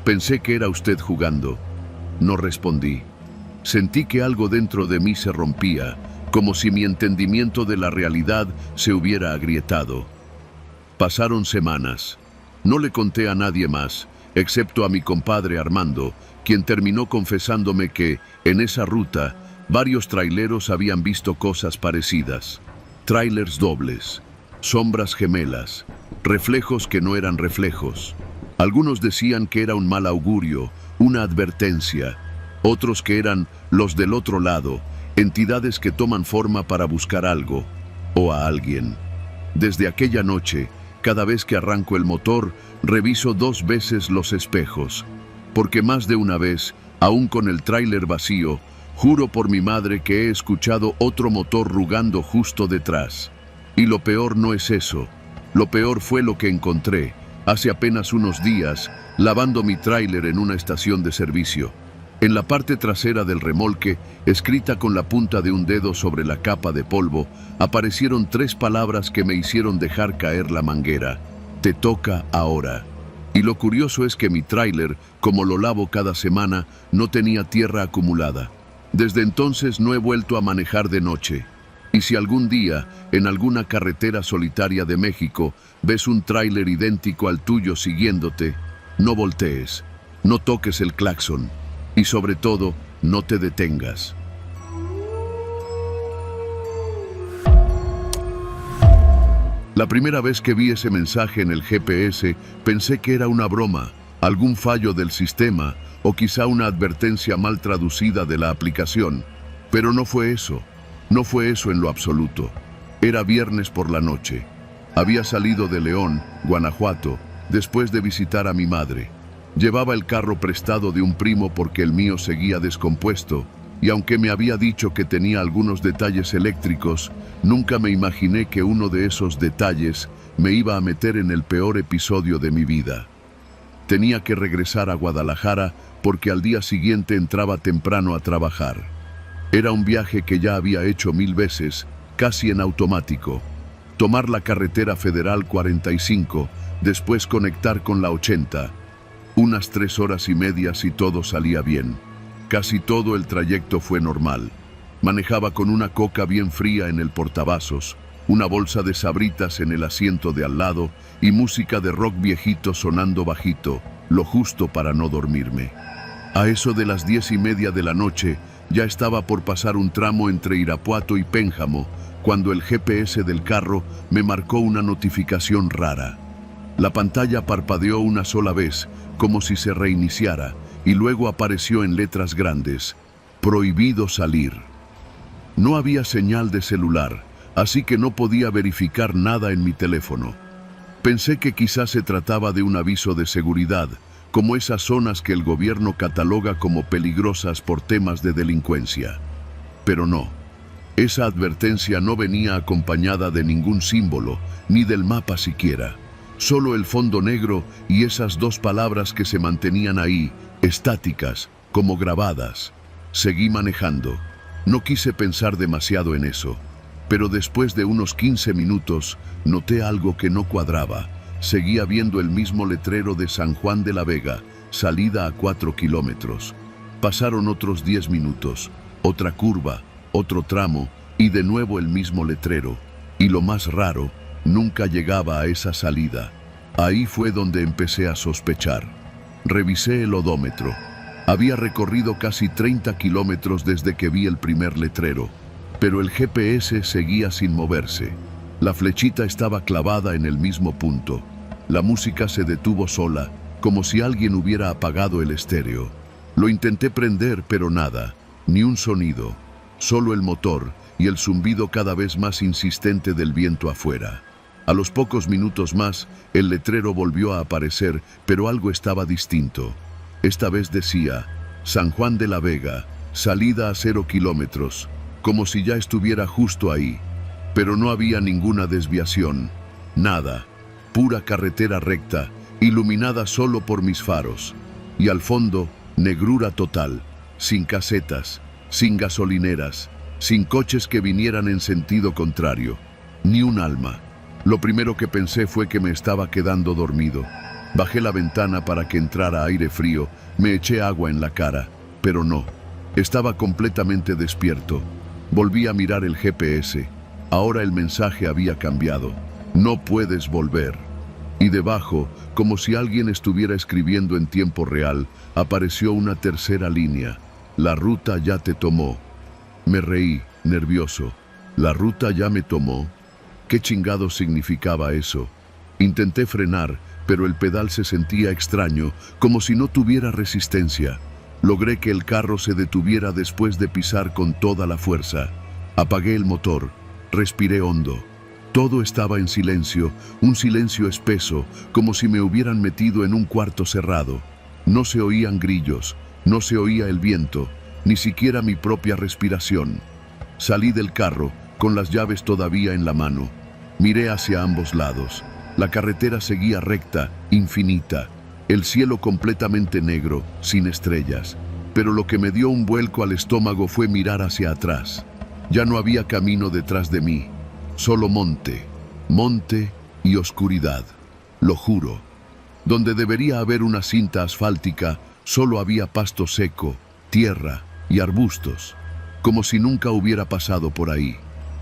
Pensé que era usted jugando. No respondí. Sentí que algo dentro de mí se rompía, como si mi entendimiento de la realidad se hubiera agrietado. Pasaron semanas. No le conté a nadie más, excepto a mi compadre Armando, quien terminó confesándome que, en esa ruta, varios traileros habían visto cosas parecidas. Trailers dobles, sombras gemelas, reflejos que no eran reflejos. Algunos decían que era un mal augurio, una advertencia. Otros que eran los del otro lado, entidades que toman forma para buscar algo o a alguien. Desde aquella noche, cada vez que arranco el motor, reviso 2 veces los espejos, porque más de una vez, aún con el tráiler vacío, juro por mi madre que he escuchado otro motor rugando justo detrás. Y lo peor no es eso. Lo peor fue lo que encontré, hace apenas unos días, lavando mi tráiler en una estación de servicio. En la parte trasera del remolque, escrita con la punta de un dedo sobre la capa de polvo, aparecieron 3 palabras que me hicieron dejar caer la manguera. Te toca ahora. Y lo curioso es que mi tráiler, como lo lavo cada semana, no tenía tierra acumulada. Desde entonces no he vuelto a manejar de noche. Y si algún día, en alguna carretera solitaria de México, ves un tráiler idéntico al tuyo siguiéndote, no voltees, no toques el claxon y sobre todo, no te detengas. La primera vez que vi ese mensaje en el GPS, pensé que era una broma, algún fallo del sistema o quizá una advertencia mal traducida de la aplicación. Pero no fue eso. No fue eso en lo absoluto. Era viernes por la noche. Había salido de León, Guanajuato, después de visitar a mi madre. Llevaba el carro prestado de un primo porque el mío seguía descompuesto, y aunque me había dicho que tenía algunos detalles eléctricos, nunca me imaginé que uno de esos detalles me iba a meter en el peor episodio de mi vida. Tenía que regresar a Guadalajara porque al día siguiente entraba temprano a trabajar. Era un viaje que ya había hecho 1000 veces, casi en automático. Tomar la carretera federal 45, después conectar con la 80. Unas 3 horas y media si todo salía bien. Casi todo el trayecto fue normal. Manejaba con una coca bien fría en el portavasos, una bolsa de sabritas en el asiento de al lado y música de rock viejito sonando bajito, lo justo para no dormirme. A eso de las 10:30 de la noche, ya estaba por pasar un tramo entre Irapuato y Pénjamo, cuando el GPS del carro me marcó una notificación rara. La pantalla parpadeó una sola vez, como si se reiniciara, y luego apareció en letras grandes: prohibido salir. No había señal de celular, así que no podía verificar nada en mi teléfono. Pensé que quizás se trataba de un aviso de seguridad, como esas zonas que el gobierno cataloga como peligrosas por temas de delincuencia. Pero no. Esa advertencia no venía acompañada de ningún símbolo, ni del mapa siquiera. Solo el fondo negro y esas 2 palabras que se mantenían ahí, estáticas, como grabadas. Seguí manejando. No quise pensar demasiado en eso, pero después de unos 15 minutos noté algo que no cuadraba. Seguía viendo el mismo letrero de San Juan de la Vega, salida a 4 kilómetros. Pasaron otros 10 minutos, otra curva, otro tramo y de nuevo el mismo letrero. Y lo más raro, nunca llegaba a esa salida. Ahí fue donde empecé a sospechar. Revisé el odómetro. Había recorrido casi 30 kilómetros desde que vi el primer letrero, pero el GPS seguía sin moverse. La flechita estaba clavada en el mismo punto. La música se detuvo sola, como si alguien hubiera apagado el estéreo. Lo intenté prender, pero nada, ni un sonido, solo el motor y el zumbido cada vez más insistente del viento afuera. A los pocos minutos más, el letrero volvió a aparecer, pero algo estaba distinto. Esta vez decía, San Juan de la Vega, salida a 0 kilómetros, como si ya estuviera justo ahí. Pero no había ninguna desviación, nada, pura carretera recta, iluminada solo por mis faros. Y al fondo, negrura total, sin casetas, sin gasolineras, sin coches que vinieran en sentido contrario, ni un alma. Lo primero que pensé fue que me estaba quedando dormido. Bajé la ventana para que entrara aire frío, me eché agua en la cara, pero no. Estaba completamente despierto. Volví a mirar el GPS. Ahora el mensaje había cambiado. No puedes volver. Y debajo, como si alguien estuviera escribiendo en tiempo real, apareció una tercera línea. La ruta ya te tomó. Me reí, nervioso. ¿La ruta ya me tomó? ¿Qué chingado significaba eso? Intenté frenar, pero el pedal se sentía extraño, como si no tuviera resistencia. Logré que el carro se detuviera después de pisar con toda la fuerza. Apagué el motor, respiré hondo. Todo estaba en silencio, un silencio espeso, como si me hubieran metido en un cuarto cerrado. No se oían grillos, no se oía el viento, ni siquiera mi propia respiración. Salí del carro, con las llaves todavía en la mano. Miré hacia ambos lados. La carretera seguía recta, infinita, el cielo completamente negro, sin estrellas. Pero lo que me dio un vuelco al estómago fue mirar hacia atrás. Ya no había camino detrás de mí, solo monte, monte y oscuridad, lo juro. Donde debería haber una cinta asfáltica, solo había pasto seco, tierra y arbustos, como si nunca hubiera pasado por ahí,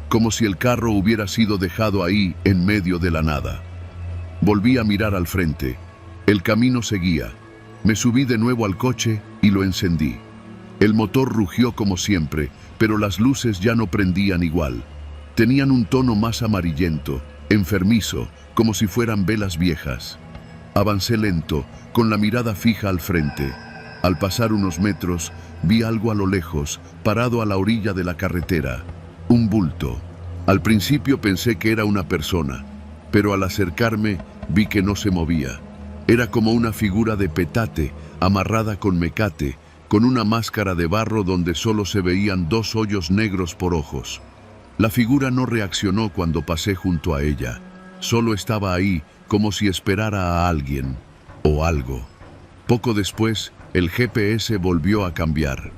como si el carro hubiera sido dejado ahí en medio de la nada. Volví a mirar al frente. El camino seguía. Me subí de nuevo al coche y lo encendí. El motor rugió como siempre, pero las luces ya no prendían igual. Tenían un tono más amarillento, enfermizo, como si fueran velas viejas. Avancé lento, con la mirada fija al frente. Al pasar unos metros, vi algo a lo lejos, parado a la orilla de la carretera. Un bulto. Al principio pensé que era una persona, pero al acercarme vi que no se movía. Era como una figura de petate, amarrada con mecate, con una máscara de barro donde solo se veían 2 hoyos negros por ojos. La figura no reaccionó cuando pasé junto a ella. Solo estaba ahí, como si esperara a alguien o algo. Poco después, el GPS volvió a cambiar.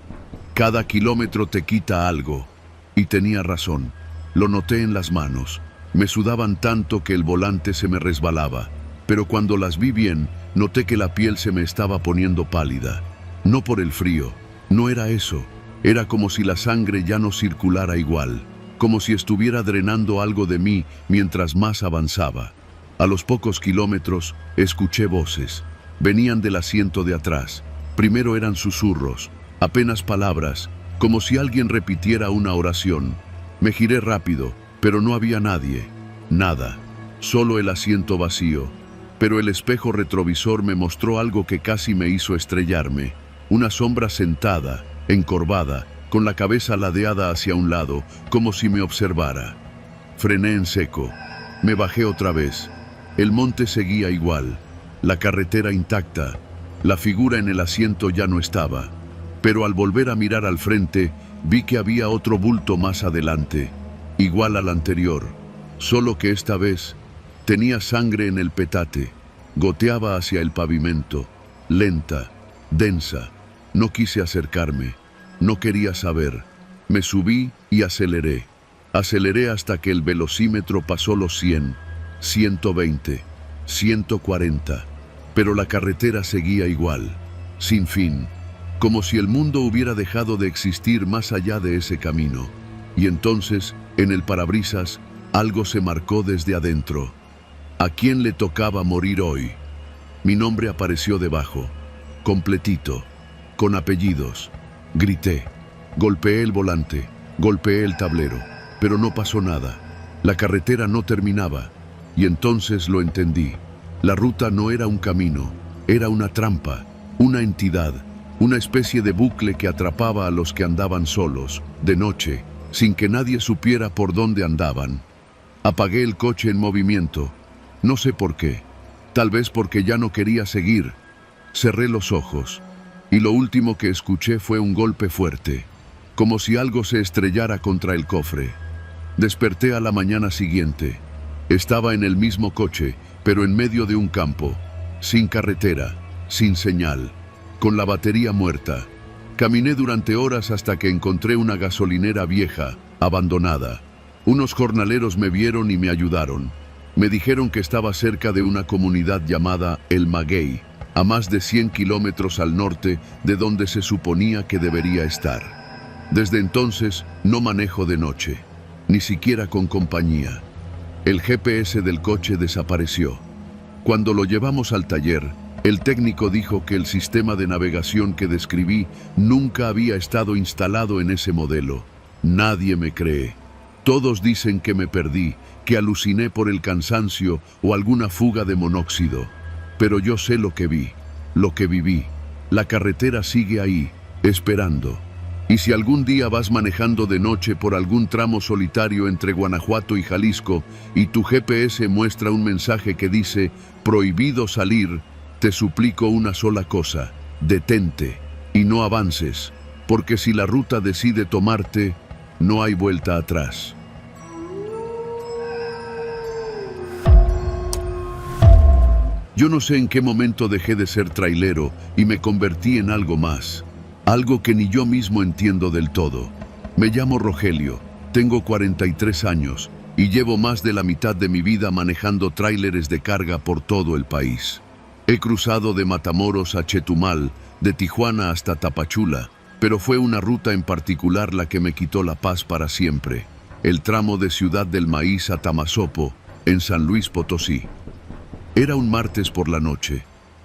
Cada kilómetro te quita algo. Y tenía razón. Lo noté en las manos. Me sudaban tanto que el volante se me resbalaba. Pero cuando las vi bien, noté que la piel se me estaba poniendo pálida. No por el frío, no era eso. Era como si la sangre ya no circulara igual, como si estuviera drenando algo de mí mientras más avanzaba. A los pocos kilómetros, escuché voces. Venían del asiento de atrás. Primero eran susurros, apenas palabras, como si alguien repitiera una oración. Me giré rápido, pero no había nadie, nada, solo el asiento vacío. Pero el espejo retrovisor me mostró algo que casi me hizo estrellarme. Una sombra sentada, encorvada, con la cabeza ladeada hacia un lado, como si me observara. Frené en seco. Me bajé otra vez. El monte seguía igual, la carretera intacta. La figura en el asiento ya no estaba. Pero al volver a mirar al frente, vi que había otro bulto más adelante, igual al anterior, solo que esta vez tenía sangre en el petate. Goteaba hacia el pavimento, lenta, densa. No quise acercarme. No quería saber. Me subí y aceleré. Aceleré hasta que el velocímetro pasó los 100, 120, 140. Pero la carretera seguía igual, sin fin, como si el mundo hubiera dejado de existir más allá de ese camino. Y entonces, en el parabrisas, algo se marcó desde adentro. ¿A quién le tocaba morir hoy? Mi nombre apareció debajo, completito, con apellidos. Grité, golpeé el volante, golpeé el tablero, pero no pasó nada. La carretera no terminaba, y entonces lo entendí. La ruta no era un camino, era una trampa, una entidad, una especie de bucle que atrapaba a los que andaban solos, de noche, sin que nadie supiera por dónde andaban. Apagué el coche en movimiento, no sé por qué, tal vez porque ya no quería seguir. Cerré los ojos, y lo último que escuché fue un golpe fuerte, como si algo se estrellara contra el cofre. Desperté a la mañana siguiente. Estaba en el mismo coche, pero en medio de un campo, sin carretera, sin señal, con la batería muerta. Caminé durante horas hasta que encontré una gasolinera vieja, abandonada. Unos jornaleros me vieron y me ayudaron. Me dijeron que estaba cerca de una comunidad llamada El Maguey, a más de 100 kilómetros al norte de donde se suponía que debería estar. Desde entonces no manejo de noche, ni siquiera con compañía. El GPS del coche desapareció. Cuando lo llevamos al taller, el técnico dijo que el sistema de navegación que describí nunca había estado instalado en ese modelo. Nadie me cree. Todos dicen que me perdí, que aluciné por el cansancio o alguna fuga de monóxido. Pero yo sé lo que vi, lo que viví. La carretera sigue ahí, esperando. Y si algún día vas manejando de noche por algún tramo solitario entre Guanajuato y Jalisco y tu GPS muestra un mensaje que dice «Prohibido salir», te suplico una sola cosa: detente y no avances, porque si la ruta decide tomarte, no hay vuelta atrás. Yo no sé en qué momento dejé de ser trailero y me convertí en algo más. Algo que ni yo mismo entiendo del todo. Me llamo Rogelio, tengo 43 años y llevo más de la mitad de mi vida manejando tráileres de carga por todo el país. He cruzado de Matamoros a Chetumal, de Tijuana hasta Tapachula, pero fue una ruta en particular la que me quitó la paz para siempre. El tramo de Ciudad del Maíz a Tamazopo, en San Luis Potosí. Era un martes por la noche.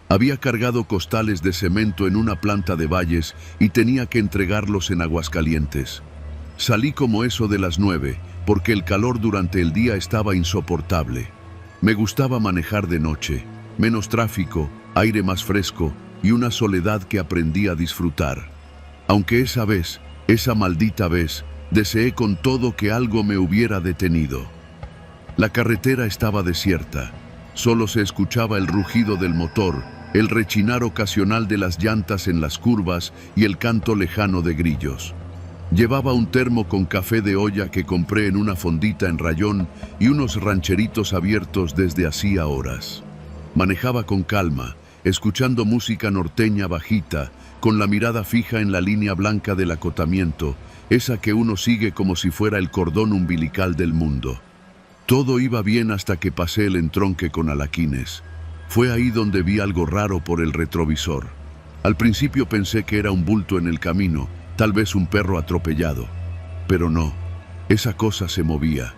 Había cargado costales de cemento en una planta de Valles y tenía que entregarlos en Aguascalientes. Salí como eso de las 9, porque el calor durante el día estaba insoportable. Me gustaba manejar de noche, menos tráfico, aire más fresco y una soledad que aprendí a disfrutar. Aunque esa maldita vez, deseé con todo que algo me hubiera detenido. La carretera estaba desierta. Solo se escuchaba el rugido del motor, el rechinar ocasional de las llantas en las curvas y el canto lejano de grillos. Llevaba un termo con café de olla que compré en una fondita en Rayón y unos rancheritos abiertos desde hacía horas. Manejaba con calma, escuchando música norteña bajita, con la mirada fija en la línea blanca del acotamiento, esa que uno sigue como si fuera el cordón umbilical del mundo. Todo iba bien hasta que pasé el entronque con Alaquines. Fue ahí donde vi algo raro por el retrovisor. Al principio pensé que era un bulto en el camino, tal vez un perro atropellado. Pero no, esa cosa se movía.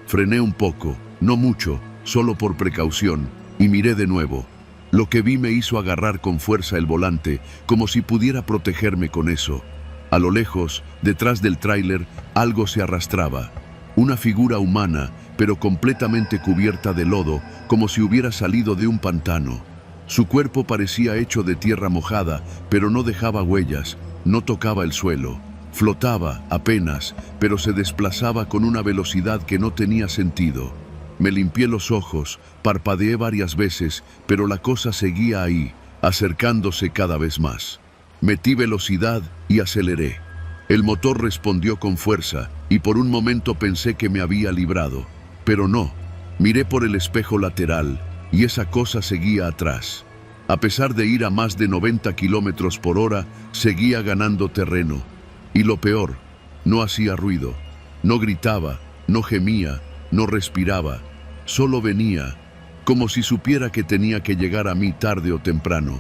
Frené un poco, no mucho, solo por precaución, y miré de nuevo. Lo que vi me hizo agarrar con fuerza el volante, como si pudiera protegerme con eso. A lo lejos, detrás del tráiler, algo se arrastraba. Una figura humana, pero completamente cubierta de lodo, como si hubiera salido de un pantano. Su cuerpo parecía hecho de tierra mojada, pero no dejaba huellas, no tocaba el suelo. Flotaba, apenas, pero se desplazaba con una velocidad que no tenía sentido. Me limpié los ojos, parpadeé varias veces, pero la cosa seguía ahí, acercándose cada vez más. Metí velocidad y aceleré. El motor respondió con fuerza, y por un momento pensé que me había librado. Pero no, miré por el espejo lateral, y esa cosa seguía atrás. A pesar de ir a más de 90 kilómetros por hora, seguía ganando terreno. Y lo peor, No hacía ruido, no gritaba, no gemía, no respiraba. Solo venía, como si supiera que tenía que llegar a mí tarde o temprano.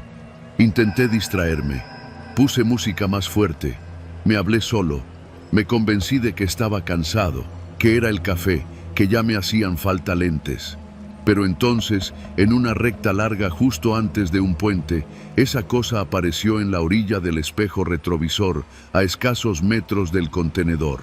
Intenté distraerme. Puse música más fuerte. Me hablé solo. Me convencí de que estaba cansado, que era el café, que ya me hacían falta lentes. Pero entonces, en una recta larga justo antes de un puente, esa cosa apareció en la orilla del espejo retrovisor, a escasos metros del contenedor.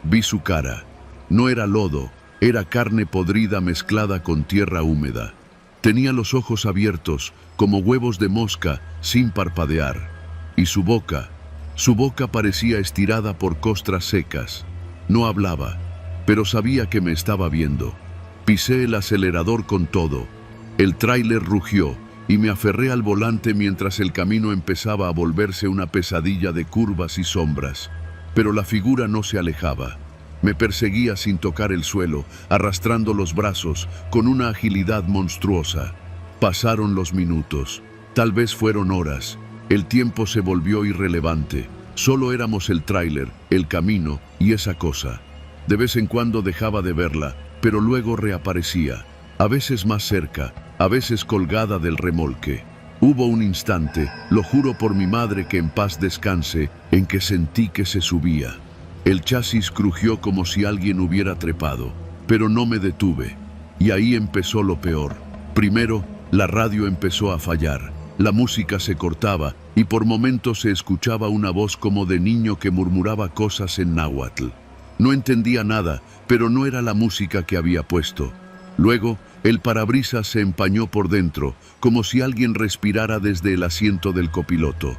Vi su cara. No era lodo, era carne podrida mezclada con tierra húmeda. Tenía los ojos abiertos, como huevos de mosca, sin parpadear. Y su boca parecía estirada por costras secas. No hablaba, pero sabía que me estaba viendo. Pisé el acelerador con todo. El tráiler rugió y me aferré al volante mientras el camino empezaba a volverse una pesadilla de curvas y sombras. Pero la figura no se alejaba. Me perseguía sin tocar el suelo, arrastrando los brazos, con una agilidad monstruosa. Pasaron los minutos. Tal vez fueron horas. El tiempo se volvió irrelevante. Solo éramos el tráiler, el camino y esa cosa. De vez en cuando dejaba de verla, pero luego reaparecía, a veces más cerca, a veces colgada del remolque. Hubo un instante, lo juro por mi madre que en paz descanse, en que sentí que se subía. El chasis crujió como si alguien hubiera trepado, pero no me detuve. Y ahí empezó lo peor. Primero, la radio empezó a fallar. La música se cortaba y por momentos se escuchaba una voz como de niño que murmuraba cosas en náhuatl. No entendía nada, pero no era la música que había puesto. Luego, el parabrisas se empañó por dentro, como si alguien respirara desde el asiento del copiloto.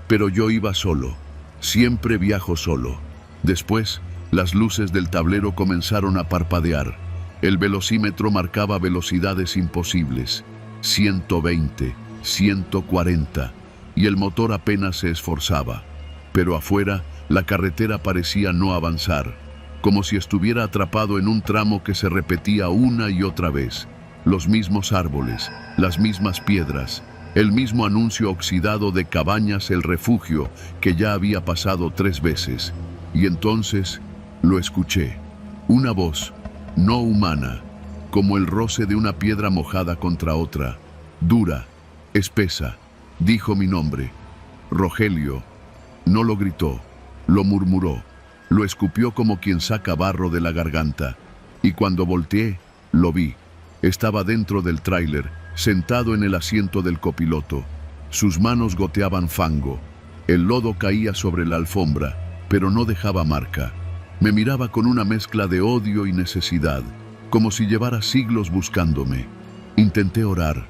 Pero yo iba solo. Siempre viajo solo. Después, las luces del tablero comenzaron a parpadear. El velocímetro marcaba velocidades imposibles. 120, 140, y el motor apenas se esforzaba. Pero afuera, la carretera parecía no avanzar, como si estuviera atrapado en un tramo que se repetía una y otra vez. Los mismos árboles, las mismas piedras, el mismo anuncio oxidado de Cabañas el Refugio que ya había pasado 3 veces. Y entonces lo escuché. Una voz, no humana, como el roce de una piedra mojada contra otra, dura, espesa. Dijo mi nombre. Rogelio. No lo gritó, lo murmuró. Lo escupió como quien saca barro de la garganta. Y cuando volteé, lo vi. Estaba dentro del tráiler, sentado en el asiento del copiloto. Sus manos goteaban fango. El lodo caía sobre la alfombra, pero no dejaba marca. Me miraba con una mezcla de odio y necesidad, como si llevara siglos buscándome. Intenté orar,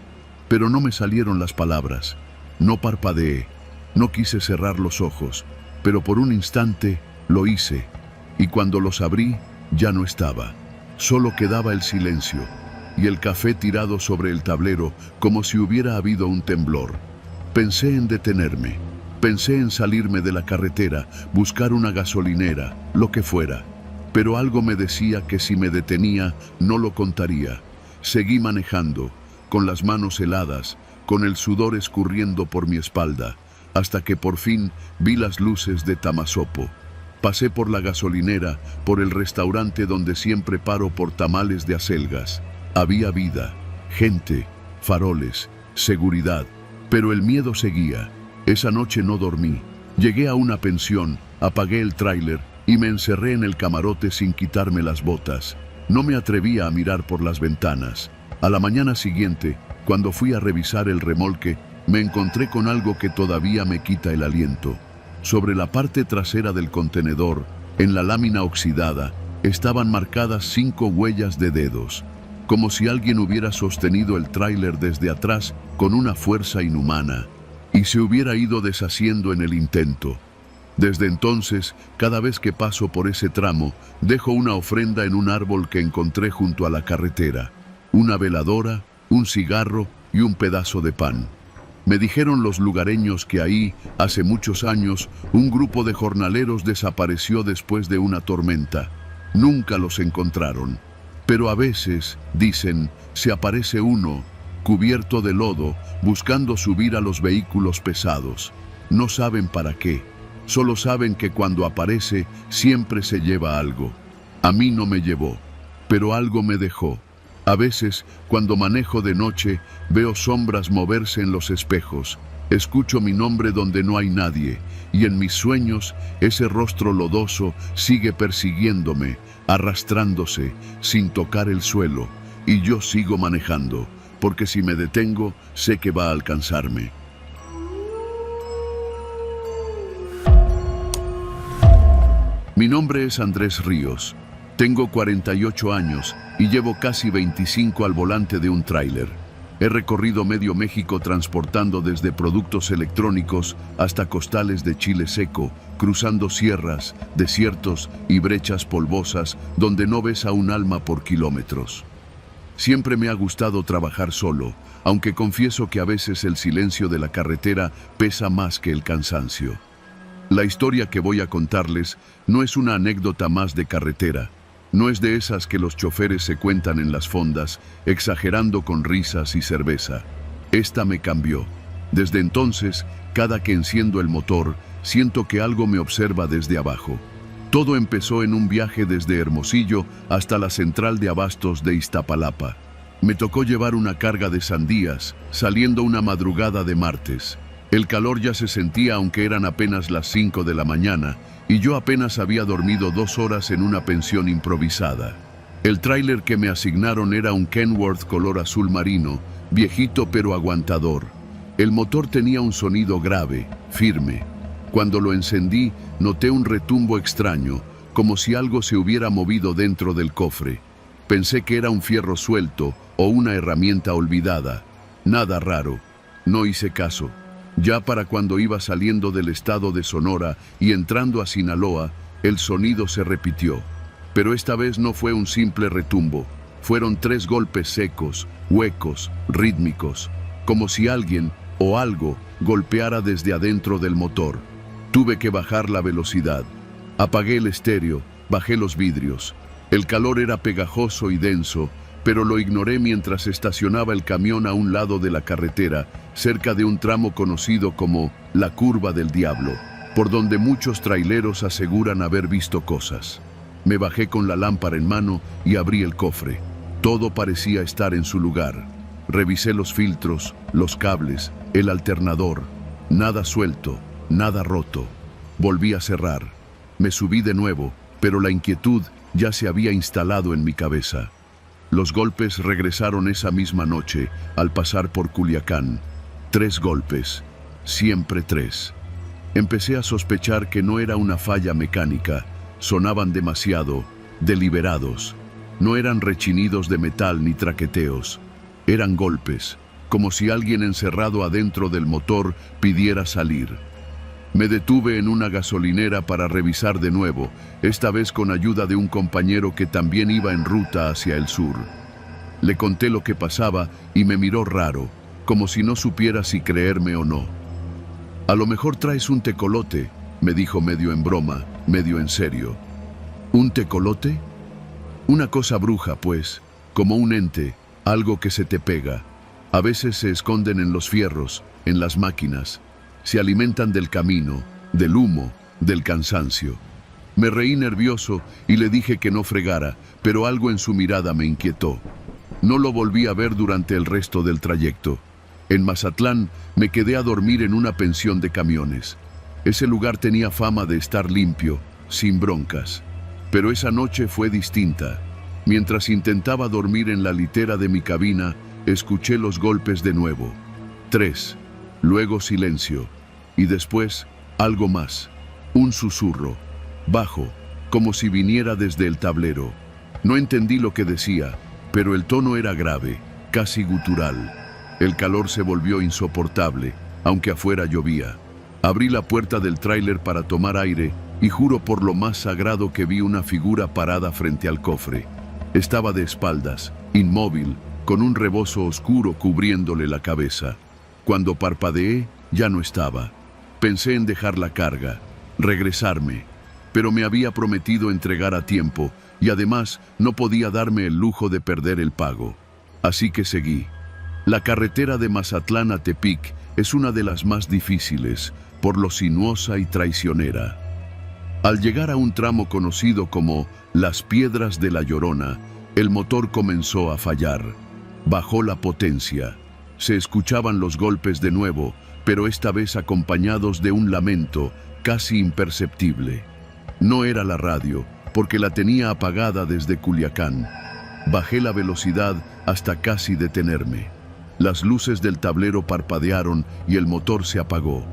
pero no me salieron las palabras. No parpadeé, no quise cerrar los ojos, pero por un instante lo hice, y cuando los abrí, ya no estaba. Solo quedaba el silencio, y el café tirado sobre el tablero, como si hubiera habido un temblor. Pensé en detenerme, pensé en salirme de la carretera, buscar una gasolinera, lo que fuera. Pero algo me decía que si me detenía, no lo contaría. Seguí manejando, con las manos heladas, con el sudor escurriendo por mi espalda, hasta que por fin vi las luces de Tamasopo. Pasé por la gasolinera, por el restaurante donde siempre paro por tamales de acelgas. Había vida, gente, faroles, seguridad, pero el miedo seguía. Esa noche no dormí. Llegué a una pensión, apagué el tráiler y me encerré en el camarote sin quitarme las botas. No me atrevía a mirar por las ventanas. A la mañana siguiente, cuando fui a revisar el remolque, me encontré con algo que todavía me quita el aliento. Sobre la parte trasera del contenedor, en la lámina oxidada, estaban marcadas 5 huellas de dedos, como si alguien hubiera sostenido el tráiler desde atrás con una fuerza inhumana, y se hubiera ido deshaciendo en el intento. Desde entonces, cada vez que paso por ese tramo, dejo una ofrenda en un árbol que encontré junto a la carretera, una veladora, un cigarro y un pedazo de pan. Me dijeron los lugareños que ahí, hace muchos años, un grupo de jornaleros desapareció después de una tormenta. Nunca los encontraron. Pero a veces, dicen, se aparece uno, cubierto de lodo, buscando subir a los vehículos pesados. No saben para qué. Solo saben que cuando aparece siempre se lleva algo. A mí no me llevó, pero algo me dejó. A veces, cuando manejo de noche, veo sombras moverse en los espejos. Escucho mi nombre donde no hay nadie, y en mis sueños ese rostro lodoso sigue persiguiéndome, arrastrándose, sin tocar el suelo, y yo sigo manejando, porque si me detengo, sé que va a alcanzarme. Mi nombre es Andrés Ríos. Tengo 48 años y llevo casi 25 al volante de un tráiler. He recorrido medio México transportando desde productos electrónicos hasta costales de chile seco, cruzando sierras, desiertos y brechas polvosas donde no ves a un alma por kilómetros. Siempre me ha gustado trabajar solo, aunque confieso que a veces el silencio de la carretera pesa más que el cansancio. La historia que voy a contarles no es una anécdota más de carretera. No es de esas que los choferes se cuentan en las fondas, exagerando con risas y cerveza. Esta me cambió. Desde entonces, cada que enciendo el motor, siento que algo me observa desde abajo. Todo empezó en un viaje desde Hermosillo hasta la central de abastos de Iztapalapa. Me tocó llevar una carga de sandías, saliendo una madrugada de martes. El calor ya se sentía aunque eran apenas las 5 de la mañana, y yo apenas había dormido 2 horas en una pensión improvisada. El tráiler que me asignaron era un Kenworth color azul marino, viejito pero aguantador. El motor tenía un sonido grave, firme. Cuando lo encendí, noté un retumbo extraño, como si algo se hubiera movido dentro del cofre. Pensé que era un fierro suelto o una herramienta olvidada. Nada raro. No hice caso. Ya para cuando iba saliendo del estado de Sonora y entrando a Sinaloa, el sonido se repitió. Pero esta vez no fue un simple retumbo. Fueron 3 golpes secos, huecos, rítmicos, como si alguien o algo golpeara desde adentro del motor. Tuve que bajar la velocidad. Apagué el estéreo, bajé los vidrios. El calor era pegajoso y denso, pero lo ignoré mientras estacionaba el camión a un lado de la carretera, cerca de un tramo conocido como la Curva del Diablo, por donde muchos traileros aseguran haber visto cosas. Me bajé con la lámpara en mano y abrí el cofre. Todo parecía estar en su lugar. Revisé los filtros, los cables, el alternador. Nada suelto, nada roto. Volví a cerrar. Me subí de nuevo, pero la inquietud ya se había instalado en mi cabeza. Los golpes regresaron esa misma noche, al pasar por Culiacán. 3 golpes, siempre 3. Empecé a sospechar que no era una falla mecánica. Sonaban demasiado, deliberados. No eran rechinidos de metal ni traqueteos. Eran golpes, como si alguien encerrado adentro del motor pidiera salir. Me detuve en una gasolinera para revisar de nuevo, esta vez con ayuda de un compañero que también iba en ruta hacia el sur. Le conté lo que pasaba y me miró raro, como si no supiera si creerme o no. «A lo mejor traes un tecolote», me dijo medio en broma, medio en serio. «¿Un tecolote?» «Una cosa bruja, pues, como un ente, algo que se te pega. A veces se esconden en los fierros, en las máquinas. Se alimentan del camino, del humo, del cansancio». Me reí nervioso y le dije que no fregara, pero algo en su mirada me inquietó. No lo volví a ver durante el resto del trayecto. En Mazatlán me quedé a dormir en una pensión de camiones. Ese lugar tenía fama de estar limpio, sin broncas. Pero esa noche fue distinta. Mientras intentaba dormir en la litera de mi cabina, escuché los golpes de nuevo. 3. Luego silencio. Y después, algo más. Un susurro. Bajo, como si viniera desde el tablero. No entendí lo que decía, pero el tono era grave, casi gutural. El calor se volvió insoportable, aunque afuera llovía. Abrí la puerta del tráiler para tomar aire y juro por lo más sagrado que vi una figura parada frente al cofre. Estaba de espaldas, inmóvil, con un rebozo oscuro cubriéndole la cabeza. Cuando parpadeé, ya no estaba. Pensé en dejar la carga, regresarme, pero me había prometido entregar a tiempo y además no podía darme el lujo de perder el pago. Así que seguí. La carretera de Mazatlán a Tepic es una de las más difíciles, por lo sinuosa y traicionera. Al llegar a un tramo conocido como Las Piedras de la Llorona, el motor comenzó a fallar. Bajó la potencia. Se escuchaban los golpes de nuevo, pero esta vez acompañados de un lamento casi imperceptible. No era la radio, porque la tenía apagada desde Culiacán. Bajé la velocidad hasta casi detenerme. Las luces del tablero parpadearon y el motor se apagó.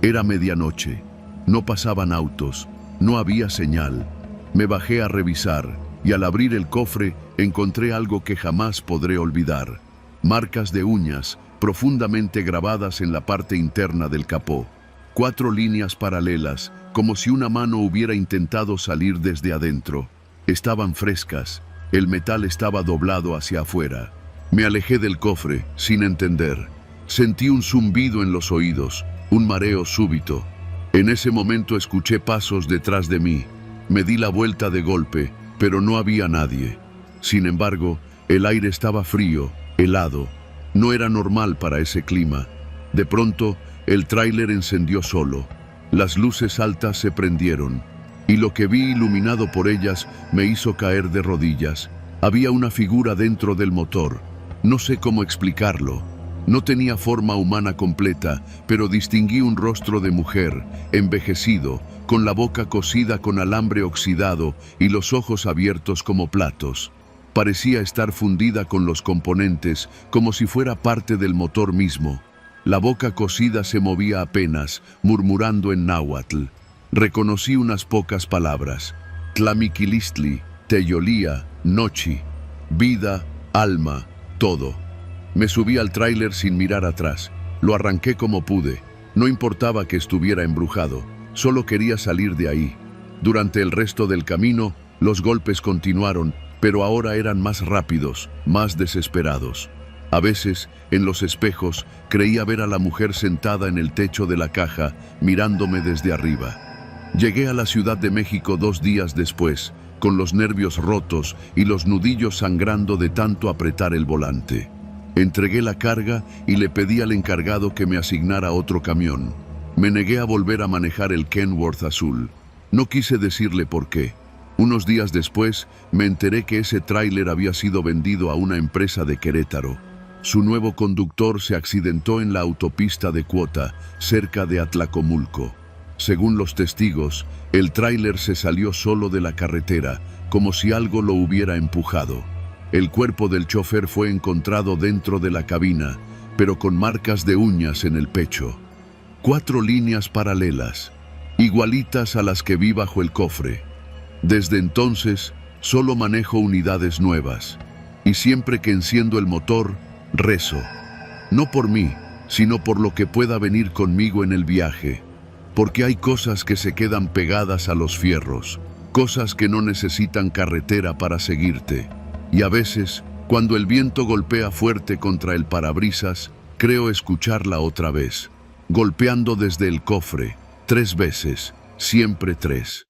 Era medianoche. No pasaban autos. No había señal. Me bajé a revisar y al abrir el cofre encontré algo que jamás podré olvidar. Marcas de uñas profundamente grabadas en la parte interna del capó. 4 líneas paralelas, como si una mano hubiera intentado salir desde adentro. Estaban frescas. El metal estaba doblado hacia afuera. Me alejé del cofre, sin entender. Sentí un zumbido en los oídos, un mareo súbito. En ese momento escuché pasos detrás de mí. Me di la vuelta de golpe, pero no había nadie. Sin embargo, el aire estaba frío, helado. No era normal para ese clima. De pronto, el tráiler encendió solo. Las luces altas se prendieron, y lo que vi iluminado por ellas me hizo caer de rodillas. Había una figura dentro del motor. No sé cómo explicarlo. No tenía forma humana completa, pero distinguí un rostro de mujer, envejecido, con la boca cosida con alambre oxidado y los ojos abiertos como platos. Parecía estar fundida con los componentes, como si fuera parte del motor mismo. La boca cosida se movía apenas, murmurando en náhuatl. Reconocí unas pocas palabras. Tlamiquilistli, Teyolía, Nochi, vida, alma, todo. Me subí al tráiler sin mirar atrás. Lo arranqué como pude. No importaba que estuviera embrujado. Solo quería salir de ahí. Durante el resto del camino, los golpes continuaron, pero ahora eran más rápidos, más desesperados. A veces, en los espejos, creía ver a la mujer sentada en el techo de la caja, mirándome desde arriba. Llegué a la Ciudad de México 2 días después, con los nervios rotos y los nudillos sangrando de tanto apretar el volante. Entregué la carga y le pedí al encargado que me asignara otro camión. Me negué a volver a manejar el Kenworth azul. No quise decirle por qué. Unos días después, me enteré que ese tráiler había sido vendido a una empresa de Querétaro. Su nuevo conductor se accidentó en la autopista de Cuota, cerca de Atlacomulco. Según los testigos, el tráiler se salió solo de la carretera, como si algo lo hubiera empujado. El cuerpo del chofer fue encontrado dentro de la cabina, pero con marcas de uñas en el pecho. 4 líneas paralelas, igualitas a las que vi bajo el cofre. Desde entonces, solo manejo unidades nuevas, y siempre que enciendo el motor, rezo. No por mí, sino por lo que pueda venir conmigo en el viaje. Porque hay cosas que se quedan pegadas a los fierros, cosas que no necesitan carretera para seguirte. Y a veces, cuando el viento golpea fuerte contra el parabrisas, creo escucharla otra vez, golpeando desde el cofre, 3 veces, siempre 3.